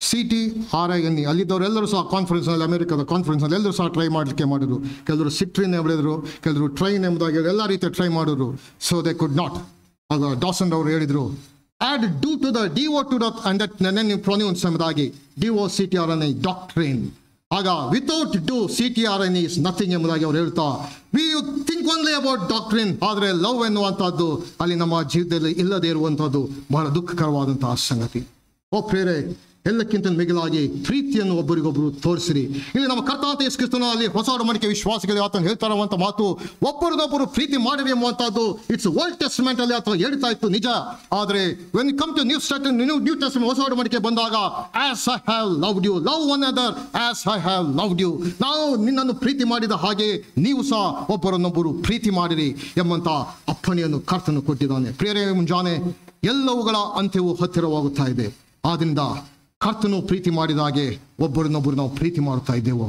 CTRINE. ಅಲ್ಲಿದ್ದವರೆಲ್ಲರೂ ಸಹ ಕಾನ್ಫರೆನ್ಸ್ನಲ್ಲಿ, ಅಮೆರಿಕದ ಕಾನ್ಫರೆನ್ಸ್ನಲ್ಲಿ ಎಲ್ಲರೂ ಸಹ ಟ್ರೈ ಮಾಡಲಿಕ್ಕೆ ಮಾಡಿದ್ರು. ಕೆಲವರು ಸಿಟ್ರಿನ್ ಹೇಳಿದರು, ಕೆಲವರು ಟ್ರೈನ್ ಎಂಬುದಾಗಿ ಎಲ್ಲ ರೀತಿಯ ಟ್ರೈ ಮಾಡಿದ್ರು. So they could not. ಆಗ ಡಾಸನ್ ಅವರು ಹೇಳಿದರು, add do to the do to the and that then you pronounce ಎಂಬುದಾಗಿ DOCTRNE, doctrine. ಆಗ without do CTRNE is nothing ಎಂಬುದಾಗಿ ಅವರು ಹೇಳ್ತಾ, we think only about doctrine. ಆದರೆ ಲವ್ ಎನ್ನುವಂಥದ್ದು ಅಲ್ಲಿ ನಮ್ಮ ಜೀವಿತದಲ್ಲಿ ಇಲ್ಲದೇ ಇರುವಂಥದ್ದು ಬಹಳ ದುಃಖಕರವಾದಂತಹ ಸಂಗತಿ. ಓ ಪ್ರೇರೆ, ಎಲ್ಲಕ್ಕಿಂತ ಮಿಗಿಲಾಗಿ ಪ್ರೀತಿಯನ್ನು ಒಬ್ಬರಿಗೊಬ್ಬರು ತೋರಿಸಿರಿ. ಇಲ್ಲಿ ನಮ್ಮ ಕರ್ತನಾದ ಯೇಸು ಕ್ರಿಸ್ತನು ಅಲ್ಲಿ ಹೊಸ ಒಡಂಬಡಿಕೆ ವಿಶ್ವಾಸಿಗಳಿಗೆ ಆತನು ಹೇಳ್ತಾ ಇರುವಂಥ ಮಾತು, ಒಬ್ಬರಿಗೊಬ್ಬರು ಪ್ರೀತಿ ಮಾಡಿರಿ ಎಂಬುವಂಥದ್ದು ಇಟ್ಸ್ ಓಲ್ಡ್ ಟೆಸ್ಟಮೆಂಟ್ ಅಲ್ಲಿ ಅಥವಾ ಹೇಳ್ತಾ ಇತ್ತು ನಿಜ. ಆದರೆ when come to New Testament, ಹೊಸ ಒಡಂಬಡಿಕೆ ಬಂದಾಗ, as I have loved you, love one another as I have loved you. ನಾವು ನಿನ್ನನ್ನು ಪ್ರೀತಿ ಮಾಡಿದ ಹಾಗೆ ನೀವು ಸಹ ಒಬ್ಬರನ್ನೊಬ್ಬರು ಪ್ರೀತಿ ಮಾಡಿರಿ ಎಂಬಂತ ಅಪ್ಪಣೆಯನ್ನು ಕರ್ತನು ಕೊಟ್ಟಿದ್ದಾನೆ. ಪ್ರಿಯರೇ, ಮುಂಜಾನೆ ಎಲ್ಲವುಗಳ ಅಂತ್ಯವು ಹತ್ತಿರವಾಗುತ್ತಾ ಇದೆ. ಆದ್ದರಿಂದ ಕರ್ತನು ಪ್ರೀತಿ ಮಾಡಿದ ಹಾಗೆ ಒಬ್ಬರನ್ನೊಬ್ಬರು ನಾವು ಪ್ರೀತಿ ಮಾಡ್ತಾ ಇದ್ದೇವೋ?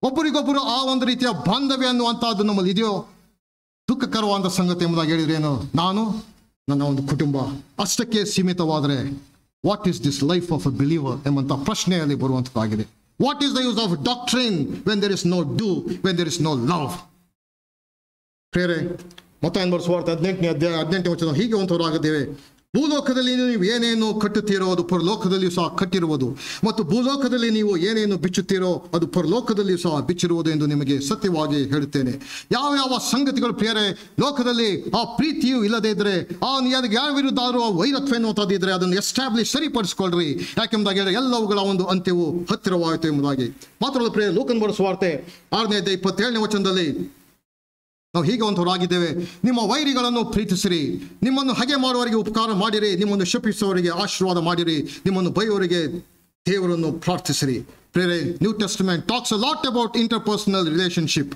ಒಬ್ಬರಿಗೊಬ್ಬರು ಆ ಒಂದು ರೀತಿಯ ಬಾಂಧವ್ಯ ಅನ್ನುವಂಥದ್ದು ನಮ್ಮಲ್ಲಿ ಇದೆಯೋ? ದುಃಖಕರವಾದ ಸಂಗತಿ ಎಂಬುದಾಗಿ ಹೇಳಿದ್ರೇನು, ನಾನು ನನ್ನ ಒಂದು ಕುಟುಂಬ ಅಷ್ಟಕ್ಕೆ ಸೀಮಿತವಾದರೆ what is this life of a believer ಎಂಬಂಥ ಪ್ರಶ್ನೆಯಲ್ಲಿ ಬರುವಂಥದ್ದಾಗಿದೆ. What is the use of doctrine when there is no do, when there is no love? ಪ್ರೇರೆ, ಮತ್ತಾಯನ ಬರೆದ ಸುವಾರ್ತೆ 18ನೇ ಅಧ್ಯಾಯ 18ನೇ ವಚನ ಹೀಗೆ ಒಂಥವರಾಗಿದ್ದೇವೆ, ಭೂಲೋಕದಲ್ಲಿ ನೀವು ಏನೇನು ಕಟ್ಟುತ್ತೀರೋ ಅದು ಪರಲೋಕದಲ್ಲಿಯೂ ಸಹ ಕಟ್ಟಿರುವುದು, ಮತ್ತು ಭೂಲೋಕದಲ್ಲಿ ನೀವು ಏನೇನು ಬಿಚ್ಚುತ್ತೀರೋ ಅದು ಪರಲೋಕದಲ್ಲಿಯೂ ಸಹ ಬಿಚ್ಚಿರುವುದು ಎಂದು ನಿಮಗೆ ಸತ್ಯವಾಗಿ ಹೇಳುತ್ತೇನೆ. ಯಾವ ಯಾವ ಸಂಗತಿಗಳು ಪ್ರಿಯರೇ ಲೋಕದಲ್ಲಿ ಆ ಪ್ರೀತಿಯು ಇಲ್ಲದೇ ಇದ್ರೆ, ಯಾವ ವಿರುದ್ಧ ಆದರೂ ಆ ವೈರತ್ವ ಎನ್ನುವಂಥದ್ದಿದ್ರೆ ಅದನ್ನು ಎಸ್ಟಾಬ್ಲಿಷ್ ಸರಿಪಡಿಸ್ಕೊಳ್ರಿ. ಯಾಕೆಂಬುದಾಗಿ ಎಲ್ಲವುಗಳ ಒಂದು ಅಂತ್ಯವು ಹತ್ತಿರವಾಯಿತು ಎಂಬುದಾಗಿ. ಮಾತ್ರವಲ್ಲ ಪ್ರಿಯ, ಲೂಕನ ಬರೆದ ಸುವಾರ್ತೆ 6ನೇ ಅಧ್ಯಾಯ 27ನೇ ವಚನದಲ್ಲಿ ನಾವು ಹೀಗೆ ಒಂಥರಾಗಿದ್ದೇವೆ: ನಿಮ್ಮ ವೈರಿಗಳನ್ನು ಪ್ರೀತಿಸಿರಿ, ನಿಮ್ಮನ್ನು ಹಗೆ ಮಾಡುವವರಿಗೆ ಉಪಕಾರ ಮಾಡಿರಿ, ನಿಮ್ಮನ್ನು ಶಪಿಸುವವರಿಗೆ ಆಶೀರ್ವಾದ ಮಾಡಿರಿ, ನಿಮ್ಮನ್ನು ಬೈಯುವವರಿಗೆ ದೇವರನ್ನು ಪ್ರಾರ್ಥಿಸಿರಿ. ಪ್ರೇರೆ, new testament talks a lot about interpersonal relationship.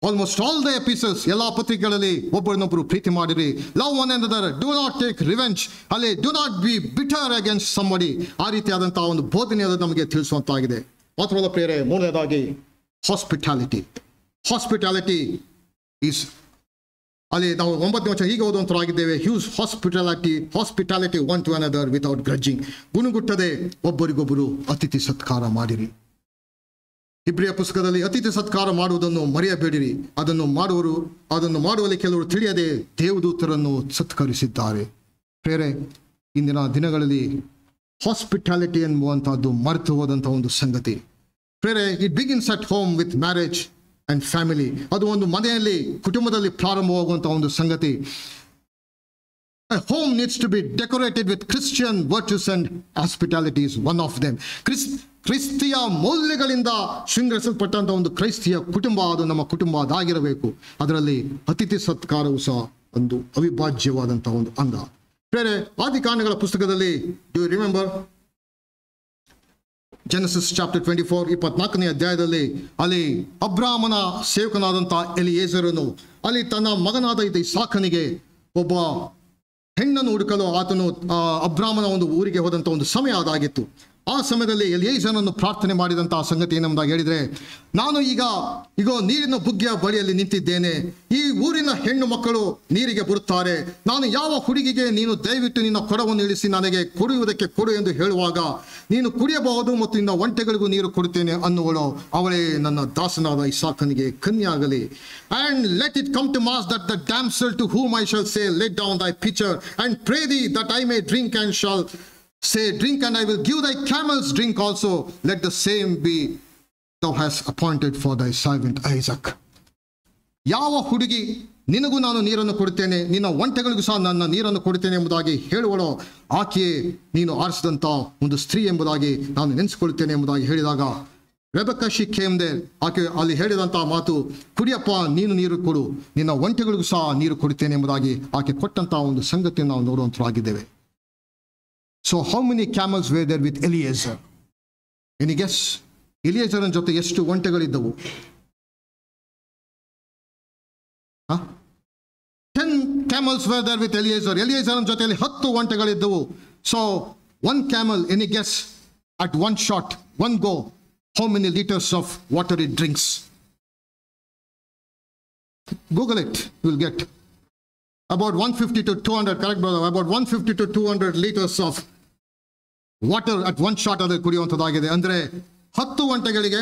Almost all the episodes, ಎಲ್ಲ ಪತ್ರಿಕೆಗಳಲ್ಲಿ ಒಬ್ಬರನ್ನೊಬ್ಬರು ಪ್ರೀತಿ ಮಾಡಿರಿ. Love one another, do not take revenge, ಅಲ್ಲಿ do not be bitter against somebody. ಆ ರೀತಿಯಾದಂತಹ ಒಂದು ಬೋಧನೆ ಅದು ನಮಗೆ ತಿಳಿಸುವಂತಾಗಿದೆ. ಮಾತ್ರವಲ್ಲ ಪ್ರಿಯರೇ, ಮೂರನೇದಾಗಿ ಹಾಸ್ಪಿಟಾಲಿಟಿ. ಹಾಸ್ಪಿಟಾಲಿಟಿ ಈಸ್ ಅಲ್ಲಿ ನಾವು 9ನೇ ವಚನ ಹೀಗೆ ಓದುವಂತರಾಗಿದ್ದೇವೆ: use hospitality one to another without grudging. ಗುಣಗುಟ್ಟದೆ ಒಬ್ಬರಿಗೊಬ್ಬರು ಅತಿಥಿ ಸತ್ಕಾರ ಮಾಡಿರಿ. ಇಬ್ರಿಯ ಪುಸ್ತಕದಲ್ಲಿ ಅತಿಥಿ ಸತ್ಕಾರ ಮಾಡುವುದನ್ನು ಮರೆಯಬೇಡಿರಿ. ಅದನ್ನು ಮಾಡುವಲ್ಲಿ ಕೆಲವರು ತಿಳಿಯದೆ ದೇವದೂತರನ್ನು ಸತ್ಕರಿಸಿದ್ದಾರೆ. ಪ್ರೇರೆ, ಇಂದಿನ ದಿನಗಳಲ್ಲಿ ಹಾಸ್ಪಿಟಾಲಿಟಿ ಎನ್ನುವಂತಹದ್ದು ಮರೆತು ಹೋದಂತಹ ಒಂದು ಸಂಗತಿ. ಪ್ರೇರೆ, it begins at home with marriage and family. ಅದು ಒಂದು ಮನೆಯಲ್ಲಿ, ಕುಟುಂಬದಲ್ಲಿ ಪ್ರಾರಂಭವಾಗುವಂತಹ ಒಂದು ಸಂಗತಿ. A home needs to be decorated with Christian virtues and hospitality is one of them. ಕ್ರಿಸ್ತಿಯ ಮೌಲ್ಯಗಳಿಂದ ಶೃಂಗರಿಸಲ್ಪಟ್ಟಂತಹ ಒಂದು ಕ್ರೈಸ್ತಿಯ ಕುಟುಂಬ ಅದು ನಮ್ಮ ಕುಟುಂಬ ಅದಾಗಿರಬೇಕು. ಅದರಲ್ಲಿ ಅತಿಥಿ ಸತ್ಕಾರವು ಸಹ ಒಂದು ಅವಿಭಾಜ್ಯವಾದಂತಹ ಒಂದು ಅಂಗ. ಬೇರೆ ಆದಿಕಾಂಡಗಳ ಪುಸ್ತಕದಲ್ಲಿ do you remember Genesis chapter 24 24ನೇ ಅಧ್ಯಾಯದಲ್ಲಿ ಅಲ್ಲಿ ಅಬ್ರಾಮನ ಸೇವಕನಾದಂತಹ ಎಲಿಯೇಜರನು ಅಲ್ಲಿ ತನ್ನ ಮಗನಾದ ಇಸಾಕನಿಗೆ ಒಬ್ಬ ಹೆಣ್ಣನ್ನು ಹುಡುಕಲು ಆತನು ಅಬ್ರಾಮನ ಒಂದು ಊರಿಗೆ ಹೋದಂಥ ಒಂದು ಸಮಯ ಅದಾಗಿತ್ತು. ಆ ಸಮಯದಲ್ಲಿ ಎಲಿಯೇಜರನನ್ನು ಪ್ರಾರ್ಥನೆ ಮಾಡಿದಂತಹ ಸಂಗತಿ ಏನೆಂಬುದಾಗಿ ಹೇಳಿದರೆ, ನಾನು ಈಗ ನೀರಿನ ಬುಗ್ಗೆಯ ಬಳಿಯಲ್ಲಿ ನಿಂತಿದ್ದೇನೆ. ಈ ಊರಿನ ಹೆಣ್ಣು ಮಕ್ಕಳು ನೀರಿಗೆ ಬರುತ್ತಾರೆ. ನಾನು ಯಾವ ಹುಡುಗಿಗೆ ನೀನು ದಯವಿಟ್ಟು ನಿನ್ನ ಕೊಡವನ್ನು ಇಳಿಸಿ ನನಗೆ ಕುಡಿಯುವುದಕ್ಕೆ ಕೊಡು ಎಂದು ಹೇಳುವಾಗ, ನೀನು ಕುಡಿಯಬಹುದು ಮತ್ತು ನಿನ್ನ ಒಂಟೆಗಳಿಗೂ ನೀರು ಕೊಡುತ್ತೇನೆ ಅನ್ನುವಳು ಅವಳೇ ನನ್ನ ದಾಸನಾದ ಇಸಾಕನಿಗೆ ಕನ್ಯಾಗಲಿ. And let it come to pass that the damsel to whom I shall say, lay down thy pitcher and pray thee that I may drink, and shall say, drink, and I will give thy camels drink also. Let the same be thou hast appointed for thy servant Isaac. ಯಾವ ಹುಡುಗಿ ನಿನಗೂ ನಾನು ನೀರನ್ನು ಕೊಡುತ್ತೇನೆ, ನಿನ್ನ ಒಂಟೆಗಳಿಗೂ ಸಹ ನನ್ನ ನೀರನ್ನು ಕೊಡುತ್ತೇನೆ ಎಂಬುದಾಗಿ ಹೇಳುವಳೋ ಆಕೆಯೇ ನೀನು ಆರಿಸಿದಂಥ ಒಂದು ಸ್ತ್ರೀ ಎಂಬುದಾಗಿ ನಾನು ನೆನೆಸಿಕೊಳ್ಳುತ್ತೇನೆ ಎಂಬುದಾಗಿ ಹೇಳಿದಾಗ, ರೆಬೆಕ್ಕಾ ಶಿ ಕೇಮ್ ದೇರ್. ಆಕೆ ಅಲ್ಲಿ ಹೇಳಿದಂತಹ ಮಾತು, ಕುಡಿಯಪ್ಪ, ನೀನು ನೀರು ಕೊಡು, ನಿನ್ನ ಒಂಟೆಗಳಿಗೂ ಸಹ ನೀರು ಕೊಡುತ್ತೇನೆ ಎಂಬುದಾಗಿ ಆಕೆ ಕೊಟ್ಟಂತಹ ಒಂದು ಸಂಗತಿಯನ್ನು ನಾವು ನೋಡುವಂತರಾಗಿದ್ದೇವೆ. So how many camels were there with Eliezer? Any guess? ಎಲಿಯೇಜರನ ಜೊತೆ ಎಷ್ಟು ಒಂಟೆಗಳಿದ್ದವು? 10 camels were there with Eliezer. ಎಲಿಯೇಜರನ ಜೊತೆಯಲ್ಲಿ 10 ಒಂಟೆಗಳಿದ್ದವು. So one camel, any guess, at one shot, one go, how many liters of water it drinks? Google it, you will get about 150 to 200, correct brother? About 150 to 200 liters of water at one shot ಅದು ಕುಡಿಯುವಂಥದ್ದಾಗಿದೆ. ಅಂದರೆ 10 ಒಂಟೆಗಳಿಗೆ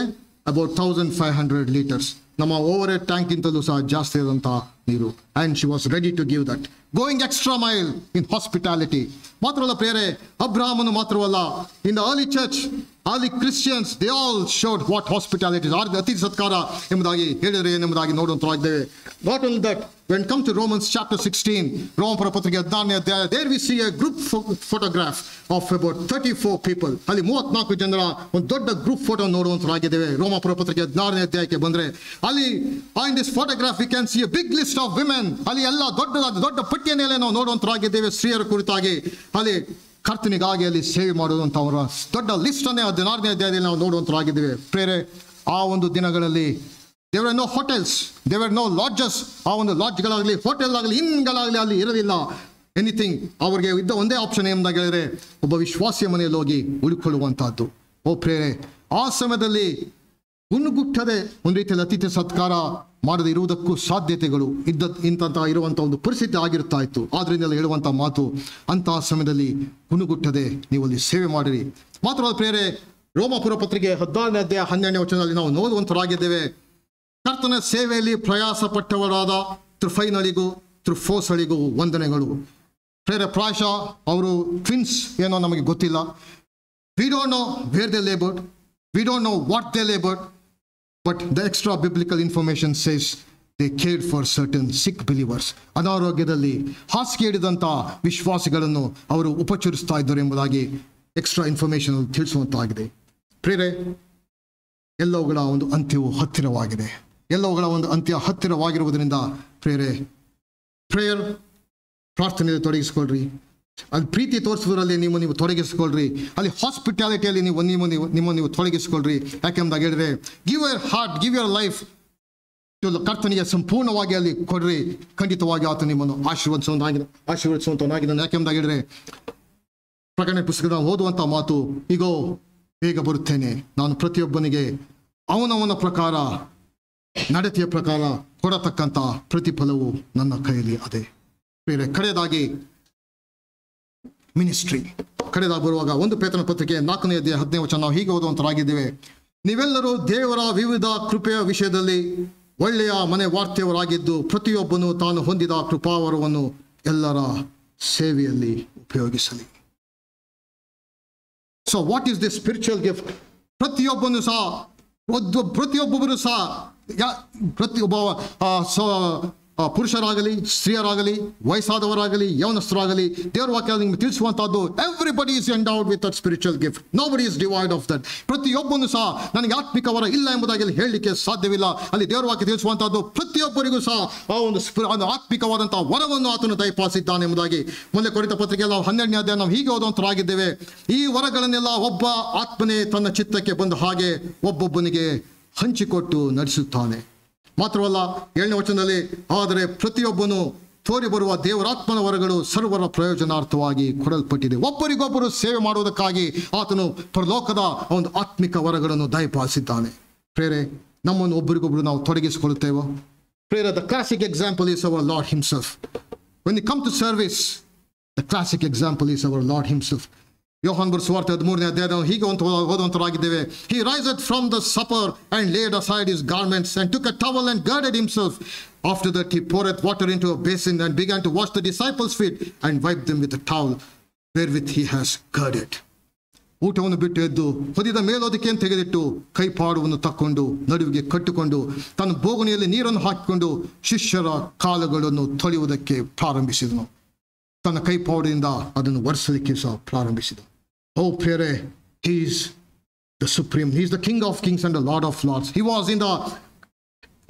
about 1500 liters. ನಮ್ಮ overhead tank ಇಂತಲೂ ಸಹ ಜಾಸ್ತಿ ಆದಂತಹ ನೀರು. And she was ready to give that, going extra mile in hospitality. ಮಾತ್ರವಲ್ಲ ಪ್ರೇರೆ, ಅಬ್ರಾಹಮನು ಮಾತ್ರವಲ್ಲ, in the early church, early Christians, they all showed what hospitality, ಅತಿಥಿ ಸತ್ಕಾರ ಎಂಬುದಾಗಿ ಹೇಳಿದರೆ ಏನೆಂಬುದಾಗಿ ನೋಡುವಂತರಾಗಿದ್ದೇವೆ. Not only that, when come to Romans chapter 16, ರೋಮಪುರ ಪತ್ರಿಕೆ 16ನೇ ಅಧ್ಯಾಯ, there we see a group photograph of about 34 people. ಅಲ್ಲಿ 34 ಜನರ ಒಂದು ದೊಡ್ಡ ಗ್ರೂಪ್ ಫೋಟೋ ನೋಡುವಂತರಾಗಿದ್ದೇವೆ. ರೋಮಪುರ ಪತ್ರಿಕೆ 16ನೇ ಅಧ್ಯಾಯಕ್ಕೆ ಬಂದರೆ ಅಲ್ಲಿ in this photograph we can see a big list of women. ಅಲ್ಲಿ ಎಲ್ಲ ದೊಡ್ಡ ಪಟ್ಟಿಯನ್ನೆಲ್ಲ ನಾವು ನೋಡುವಂತರಾಗಿದ್ದೇವೆ ಸ್ತ್ರೀಯರ ಕುರಿತಾಗಿ. ಅಲ್ಲಿ ಕರ್ತನಿಗಾಗಿ ಅಲ್ಲಿ ಸೇವೆ ಮಾಡುವಂಥವರ ದೊಡ್ಡ ಲಿಸ್ಟ್ ಅನ್ನೇ 16ನೇ ಅಧ್ಯಾಯದಲ್ಲಿ ನಾವು ನೋಡುವಂತರಾಗಿದ್ದೇವೆ. ಪ್ರೇರೆ, ಆ ಒಂದು ದಿನಗಳಲ್ಲಿ there were no hotels, there were no lodges. ಆ ಒಂದು ಲಾಡ್ಜ್ಗಳಾಗಲಿ, ಹೋಟೆಲ್ ಆಗಲಿ, ಇನ್ನುಗಳಾಗಲಿ ಅಲ್ಲಿ ಇರಲಿಲ್ಲ. ಎನಿಥಿಂಗ್ ಅವರಿಗೆ ಇದ್ದ ಒಂದೇ ಆಪ್ಷನ್ ಎಂಬುದಾಗಿ ಹೇಳಿದರೆ ಒಬ್ಬ ವಿಶ್ವಾಸಿಯ ಮನೆಯಲ್ಲಿ ಹೋಗಿ ಉಳ್ಕೊಳ್ಳುವಂತಹದ್ದು. ಓ ಪ್ರೇರೆ, ಆ ಸಮಯದಲ್ಲಿ ಗುಣಗುಟ್ಟದೆ ಒಂದು ರೀತಿಯಲ್ಲಿ ಅತಿಥಿ ಸತ್ಕಾರ ಮಾಡದೆ ಇರುವುದಕ್ಕೂ ಸಾಧ್ಯತೆಗಳು ಇರುವಂಥ ಒಂದು ಪರಿಸ್ಥಿತಿ ಆಗಿರ್ತಾ ಇತ್ತು. ಆದ್ರಿಂದ ಹೇಳುವಂಥ ಮಾತು, ಅಂತಹ ಸಮಯದಲ್ಲಿ ಗುಣಗುಟ್ಟದೆ ನೀವು ಅಲ್ಲಿ ಸೇವೆ ಮಾಡಿರಿ. ಮಾತ್ರವಲ್ಲ ಪ್ರೇರೆ, ರೋಮಪುರ ಪತ್ರಿಕೆ 16ನೇ ಅಧ್ಯಾಯ 12ನೇ ವಚನದಲ್ಲಿ ನಾವು ನೋಡುವಂತರಾಗಿದ್ದೇವೆ, ಕರ್ತನ ಸೇವೆಯಲ್ಲಿ ಪ್ರಯಾಸ ಪಟ್ಟವರಾದ ತ್ರುಫೈನಳಿಗೂ ತ್ರುಫೋಸಳಿಗೂ ವಂದನೆಗಳು. ಪ್ರೇರೆ ಪ್ರಾಯಶಃ ಅವರು ಟ್ವಿನ್ಸ್ ಏನೋ ನಮಗೆ ಗೊತ್ತಿಲ್ಲ. We don't know where they laboured, we don't know what they laboured, but the extra biblical information says they cared for certain sick believers. ಅನಾರೋಗ್ಯದಲ್ಲಿ ಹಾಸಿಗೆ ಹಿಡಿದಂಥ ವಿಶ್ವಾಸಿಗಳನ್ನು ಅವರು ಉಪಚರಿಸ್ತಾ ಇದ್ದರು ಎಂಬುದಾಗಿ ಎಕ್ಸ್ಟ್ರಾ ಇನ್ಫಾರ್ಮೇಶನ್ ತಿಳಿಸುವಂತಾಗಿದೆ. ಪ್ರೇರೆ, ಎಲ್ಲವುಗಳ ಒಂದು ಅಂತ್ಯವು ಹತ್ತಿರವಾಗಿದೆ. ಎಲ್ಲವುಗಳ ಒಂದು ಅಂತ್ಯ ಹತ್ತಿರವಾಗಿರುವುದರಿಂದ ಪ್ರೇಯರ್, ಪ್ರಾರ್ಥನೆಯಲ್ಲಿ ತೊಡಗಿಸ್ಕೊಳ್ರಿ. ಅಲ್ಲಿ ಪ್ರೀತಿ ತೋರಿಸೋದ್ರಲ್ಲಿ ನೀವು ತೊಡಗಿಸ್ಕೊಳ್ರಿ. ಅಲ್ಲಿ ಹಾಸ್ಪಿಟಾಲಿಟಿಯಲ್ಲಿ ನೀವು ತೊಡಗಿಸ್ಕೊಳ್ರಿ. ಯಾಕೆಂದಾಗ ಹೇಳಿದ್ರೆ give your heart, give your life ಕರ್ತನಿಗೆ ಸಂಪೂರ್ಣವಾಗಿ ಅಲ್ಲಿ ಕೊಡ್ರಿ. ಖಂಡಿತವಾಗಿ ಆತ ನಿಮ್ಮನ್ನು ಆಶೀರ್ವದಿಸುವಂತನಾಗಿದ್ದಾನೆ. ಯಾಕೆಂದಾಗ ಹೇಳಿದ್ರೆ ಪ್ರಕಟಣೆ ಪುಸ್ತಕದ ಓದುವಂಥ ಮಾತು, ಈಗೋ ಬೇಗ ಬರುತ್ತೇನೆ, ನಾನು ಪ್ರತಿಯೊಬ್ಬನಿಗೆ ಅವನವನ ಪ್ರಕಾರ ನಡತೆಯ ಪ್ರಕಾರ ಕೊಡತಕ್ಕಂಥ ಪ್ರತಿಫಲವು ನನ್ನ ಕೈಯಲ್ಲಿ ಅದೇ. ಬೇರೆ ಕಡೆಯದಾಗಿ ಮಿನಿಸ್ಟ್ರಿ ಕಡೆದಾಗಿ ಬರುವಾಗ 1 ಪೇತ್ರನ ಪತ್ರಿಕೆ 4ನೇ ಅಧ್ಯಾಯ 15ನೇ ವಚನ ನಾವು ಹೀಗೆ ಓದುವಂತರಾಗಿದ್ದೇವೆ. ನೀವೆಲ್ಲರೂ ದೇವರ ವಿವಿಧ ಕೃಪೆಯ ವಿಷಯದಲ್ಲಿ ಒಳ್ಳೆಯ ಮನೆ ವಾರ್ತೆಯವರಾಗಿದ್ದು ಪ್ರತಿಯೊಬ್ಬನು ತಾನು ಹೊಂದಿದ ಕೃಪಾವರವನ್ನು ಎಲ್ಲರ ಸೇವೆಯಲ್ಲಿ ಉಪಯೋಗಿಸಲಿ. So what is the spiritual gift? ಪ್ರತಿಯೊಬ್ಬರು ಸಹ ಪುರುಷರಾಗಲಿ, ಸ್ತ್ರೀಯರಾಗಲಿ, ವಯಸ್ಸಾದವರಾಗಲಿ, ಯೌವನಸ್ಥರಾಗಲಿ, ದೇವರ ವಾಕ್ಯ ನಿಮಗೆ ತಿಳಿಸುವಂತಹದ್ದು, everybody is endowed with that spiritual gift. Nobody is divide of that. ಪ್ರತಿಯೊಬ್ಬನು ಸಹ ನನಗೆ ಆತ್ಮಿಕ ವರ ಇಲ್ಲ ಎಂಬುದಾಗಿ ಹೇಳಲಿಕ್ಕೆ ಸಾಧ್ಯವಿಲ್ಲ. ಅಲ್ಲಿ ದೇವರ ವಾಕ್ಯ ತಿಳಿಸುವಂತಹದ್ದು ಪ್ರತಿಯೊಬ್ಬರಿಗೂ ಸಹ ಆ ಒಂದು ಆತ್ಮಿಕವಾದಂತಹ ವರವನ್ನು ಆತನು ದಯಪಾಲಿಸಿದ್ದಾನೆ ಎಂಬುದಾಗಿ. ಮೊದಲೇ ಕೊರಿಂಥ ಪತ್ರಿಕೆ 12ನೇ ಅಧ್ಯಾಯ ನಾವು ಹೀಗೆ ಓದುವಂತರಾಗಿದ್ದೇವೆ. ಈ ವರಗಳನ್ನೆಲ್ಲ ಒಬ್ಬ ಆತ್ಮನೇ ತನ್ನ ಚಿತ್ತಕ್ಕೆ ಬಂದ ಹಾಗೆ ಒಬ್ಬೊಬ್ಬನಿಗೆ ಹಂಚಿಕೊಟ್ಟು ನಡೆಸುತ್ತಾನೆ. ಮಾತ್ರವಲ್ಲ 7ನೇ ವಚನದಲ್ಲಿ, ಆದರೆ ಪ್ರತಿಯೊಬ್ಬನು ತೋರಿ ಬರುವ ದೇವರಾತ್ಮನ ವರಗಳು ಸರ್ವರ ಪ್ರಯೋಜನಾರ್ಥವಾಗಿ ಕೊಡಲ್ಪಟ್ಟಿದೆ. ಒಬ್ಬರಿಗೊಬ್ಬರು ಸೇವೆ ಮಾಡುವುದಕ್ಕಾಗಿ ಆತನು ಪರಲೋಕದ ಒಂದು ಆತ್ಮಿಕ ವರಗಳನ್ನು ದಯಪಾಲಿಸಿದ್ದಾನೆ. ಪ್ರೇರೆ, ನಮ್ಮನ್ನು ಒಬ್ಬರಿಗೊಬ್ಬರು ನಾವು ತೊಡಗಿಸಿಕೊಳ್ಳುತ್ತೇವೋ? ಪ್ರೇರೆ, the classic example is our Lord himself. When you come to service, the classic example is our Lord himself. ಯೋಹಾನ ಬರೆದ ಸುವಾರ್ತೆ 13ನೇ ಅಧ್ಯಾಯ ಹೀಗೆ ಓದುವಂತರಾಗಿದ್ದೇವೆ. He riseth from the supper and laid aside his garments and took a towel and girded himself. After that he poureth water into a basin and began to wash the disciples' feet and wiped them with the towel wherewith he has girded. ಊಟವನ್ನು ಬಿಟ್ಟು ಎದ್ದು ಹೊದಿದ ಮೇಲೋದಿಕೆಯನ್ನು ತೆಗೆದಿಟ್ಟು ಕೈಪಾಡುವನ್ನು ತಕ್ಕೊಂಡು ನಡುವಿಗೆ ಕಟ್ಟಿಕೊಂಡು ತನ್ನ ಬೋಗುಣಿಯಲ್ಲಿ ನೀರನ್ನು ಹಾಕಿಕೊಂಡು ಶಿಷ್ಯರ ಕಾಲುಗಳನ್ನು ತೊಳೆಯುವುದಕ್ಕೆ ಪ್ರಾರಂಭಿಸಿದನು. ತನ್ನ ಕೈಪಾಡಿನಿಂದ ಅದನ್ನು ಒರೆಸಲಿಕ್ಕೆ ಸಹ ಪ್ರಾರಂಭಿಸಿದನು. ಓ ಪ್ರೇರೆ, he is the supreme, he is the king of kings and the lord of lords. He was in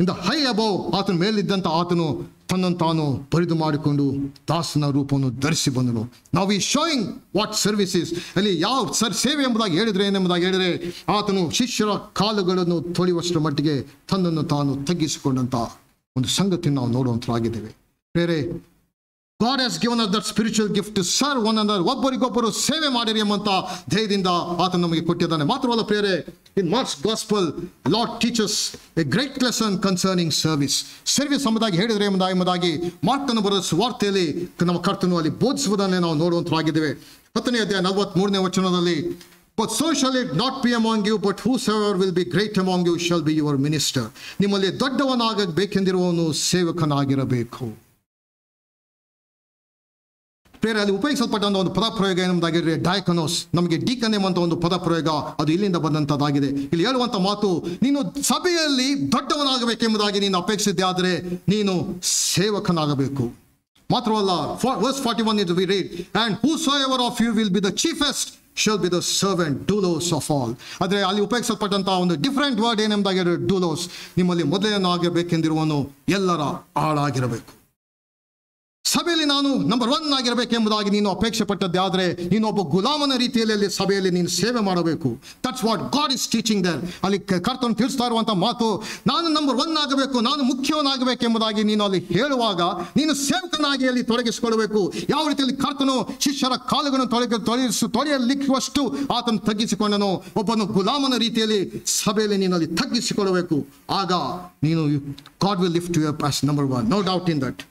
the high above. ಆತನ ಮೇಲಿದ್ದಂಥ ಆತನು ತನ್ನನ್ನು ತಾನು ಬರಿದು ಮಾಡಿಕೊಂಡು ದಾಸನ ರೂಪವನ್ನು ಧರಿಸಿ ಬಂದನು. ನಾವು ಈ ಶೋಯಿಂಗ್ ವಾಟ್ ಸರ್ವಿಸಸ್ ಅಲ್ಲಿ ಯಾವ ಸೇವೆ ಎಂಬುದಾಗಿ ಹೇಳಿದ್ರೆ ಆತನು ಶಿಷ್ಯರ ಕಾಲುಗಳನ್ನು ತೊಳೆಯುವಷ್ಟರ ಮಟ್ಟಿಗೆ ತನ್ನನ್ನು ತಾನು ತಗ್ಗಿಸಿಕೊಂಡಂತ ಒಂದು ಸಂಗತಿಯನ್ನು ನಾವು ನೋಡುವಂತರಾಗಿದ್ದೇವೆ. ಬೇರೆ, God has given us that spiritual gift to serve one another. ಒಬ್ಬರಿಗೊಬ್ಬರು ಸೇವೆ ಮಾಡಿರಿ ಎಂಬಂತ ಧ್ಯೇಯದಿಂದ ಆತನು ನಮಗೆ ಕೊಟ್ಟಿದ್ದಾನೆ. ಮಾತ್ರವಲ್ಲ ಪ್ರೇರೆ, in Mark's gospel, Lord teaches a great lesson concerning service. Service ಎಂಬುದಾಗಿ ಹೇಳಿದರೆ ಎಂಬುದಾಗಿ ಮಾರ್ಕನ ಬರೆದ ಸುವಾರ್ತೆಯಲ್ಲಿ ನಮ್ಮ ಕರ್ತನು ಅಲ್ಲಿ ಬೋಧಿಸುವುದನ್ನೇ ನಾವು ನೋಡುವಂತರಾಗಿದ್ದೇವೆ. 10ನೇ ಅಧ್ಯಾಯ 43ನೇ ವಚನದಲ್ಲಿ, But so shall it not be among you, but whosoever will be great among you shall be your minister. ನಿಮ್ಮಲ್ಲಿ ದೊಡ್ಡವನಾಗಬೇಕೆಂದಿರುವವನು ಸೇವಕನಾಗಿರಬೇಕು. ಪ್ರೇರೆ, ಅಲ್ಲಿ ಉಪಯೋಗಿಸಲ್ಪಟ್ಟಂಥ ಒಂದು ಪದ ಪ್ರಯೋಗ ಏನಂದಾಗಿದ್ರೆ ಡಯಾಕನೋಸ್. ನಮಗೆ ಡೀಕನ್ ಎಂಬಂತ ಒಂದು ಪದ ಪ್ರಯೋಗ ಅದು ಇಲ್ಲಿಂದ ಬಂದಂಥದ್ದಾಗಿದೆ. ಇಲ್ಲಿ ಹೇಳುವಂಥ ಮಾತು, ನೀನು ಸಭೆಯಲ್ಲಿ ದೊಡ್ಡವನಾಗಬೇಕೆಂಬುದಾಗಿ ನೀನು ಅಪೇಕ್ಷಿಸಿದ್ದೆ, ಆದರೆ ನೀನು ಸೇವಕನಾಗಬೇಕು. ಮಾತ್ರವಲ್ಲ, verse 41 we read, and whosoever of you will be the chiefest shall be the servant, doulos of all. ಆದರೆ ಅಲ್ಲಿ ಉಪಯೋಗಿಸಲ್ಪಟ್ಟಂಥ ಒಂದು ಡಿಫರೆಂಟ್ ವರ್ಡ್ ಏನೆಂಬುದಾಗಿದ್ರೆ ಡೂಲೋಸ್. ನಿಮ್ಮಲ್ಲಿ ಮೊದಲನಾಗಬೇಕೆಂದಿರುವನು ಎಲ್ಲರ ಆಳಾಗಿರಬೇಕು. ಸಭೆಯಲ್ಲಿ ನಾನು ನಂಬರ್ 1 ಆಗಿರಬೇಕೆಂಬುದಾಗಿ ನೀನು ಅಪೇಕ್ಷೆ ಪಟ್ಟದ್ದೇ ಆದರೆ ನೀನು ಒಬ್ಬ ಗುಲಾಮನ ರೀತಿಯಲ್ಲಿ ಅಲ್ಲಿ ಸಭೆಯಲ್ಲಿ ನೀನು ಸೇವೆ ಮಾಡಬೇಕು. That's what God is teaching there. ಅಲ್ಲಿ ಕರ್ತನು ತಿಳಿಸ್ತಾ ಇರುವಂಥ ಮಾತು, ನಾನು ನಂಬರ್ 1 ಆಗಬೇಕು, ನಾನು ಮುಖ್ಯವನಾಗಬೇಕೆಂಬುದಾಗಿ ನೀನು ಅಲ್ಲಿ ಹೇಳುವಾಗ ನೀನು ಸೇವಕನಾಗಿ ಅಲ್ಲಿ ತೊಡಗಿಸಿಕೊಳ್ಳಬೇಕು. ಯಾವ ರೀತಿಯಲ್ಲಿ ಕರ್ತನು ಶಿಷ್ಯರ ಕಾಲುಗಳನ್ನು ತೊಳೆಯಲಿಕ್ಕುವಷ್ಟು ಆತನು ತಗ್ಗಿಸಿಕೊಂಡನು, ಒಬ್ಬನು ಗುಲಾಮನ ರೀತಿಯಲ್ಲಿ ಸಭೆಯಲ್ಲಿ ನೀನು ಅಲ್ಲಿ ತಗ್ಗಿಸಿಕೊಳ್ಳಬೇಕು. ಆಗ ನೀನು God will lift you up as number 1. No doubt in that.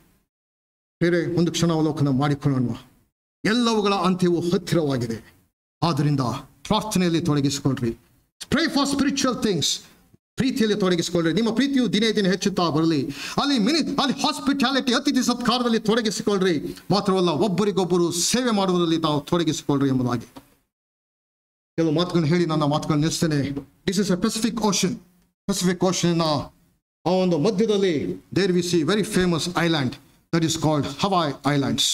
ಬೇರೆ ಒಂದು ಕ್ಷಣ ಅವಲೋಕನ ಮಾಡಿಕೊಳ್ಳೋಣ. ಎಲ್ಲವುಗಳ ಅಂತ್ಯವು ಹತ್ತಿರವಾಗಿದೆ. ಆದ್ದರಿಂದ ಪ್ರಾರ್ಥನೆಯಲ್ಲಿ ತೊಡಗಿಸಿಕೊಳ್ಳ್ರಿ. Pray for spiritual things. ಪ್ರೀತಿಯಲ್ಲಿ ತೊಡಗಿಸಿಕೊಳ್ಳ್ರಿ. ನಿಮ್ಮ ಪ್ರೀತಿಯು ದಿನೇ ದಿನೇ ಹೆಚ್ಚುತ್ತಾ ಬರಲಿ. ಅಲ್ಲಿ ಹಾಸ್ಪಿಟಾಲಿಟಿ, ಅತಿಥಿ ಸತ್ಕಾರದಲ್ಲಿ ತೊಡಗಿಸಿಕೊಳ್ಳ್ರಿ. ಮಾತ್ರವಲ್ಲ, ಒಬ್ಬರಿಗೊಬ್ಬರು ಸೇವೆ ಮಾಡುವುದರಲ್ಲಿ ತಾವು ತೊಡಗಿಸಿಕೊಳ್ಳ್ರಿ ಎಂಬುದಾಗಿ ಕೆಲವು ಮಾತುಗಳನ್ನು ಹೇಳಿ ನನ್ನ ಮಾತುಗಳನ್ನು ನಿಲ್ಲಿಸ್ತೇನೆ. This is a Pacific Ocean. Pacific Ocean ಆ ಒಂದು ಮಧ್ಯದಲ್ಲಿ there we see very famous island that is called Hawaii islands.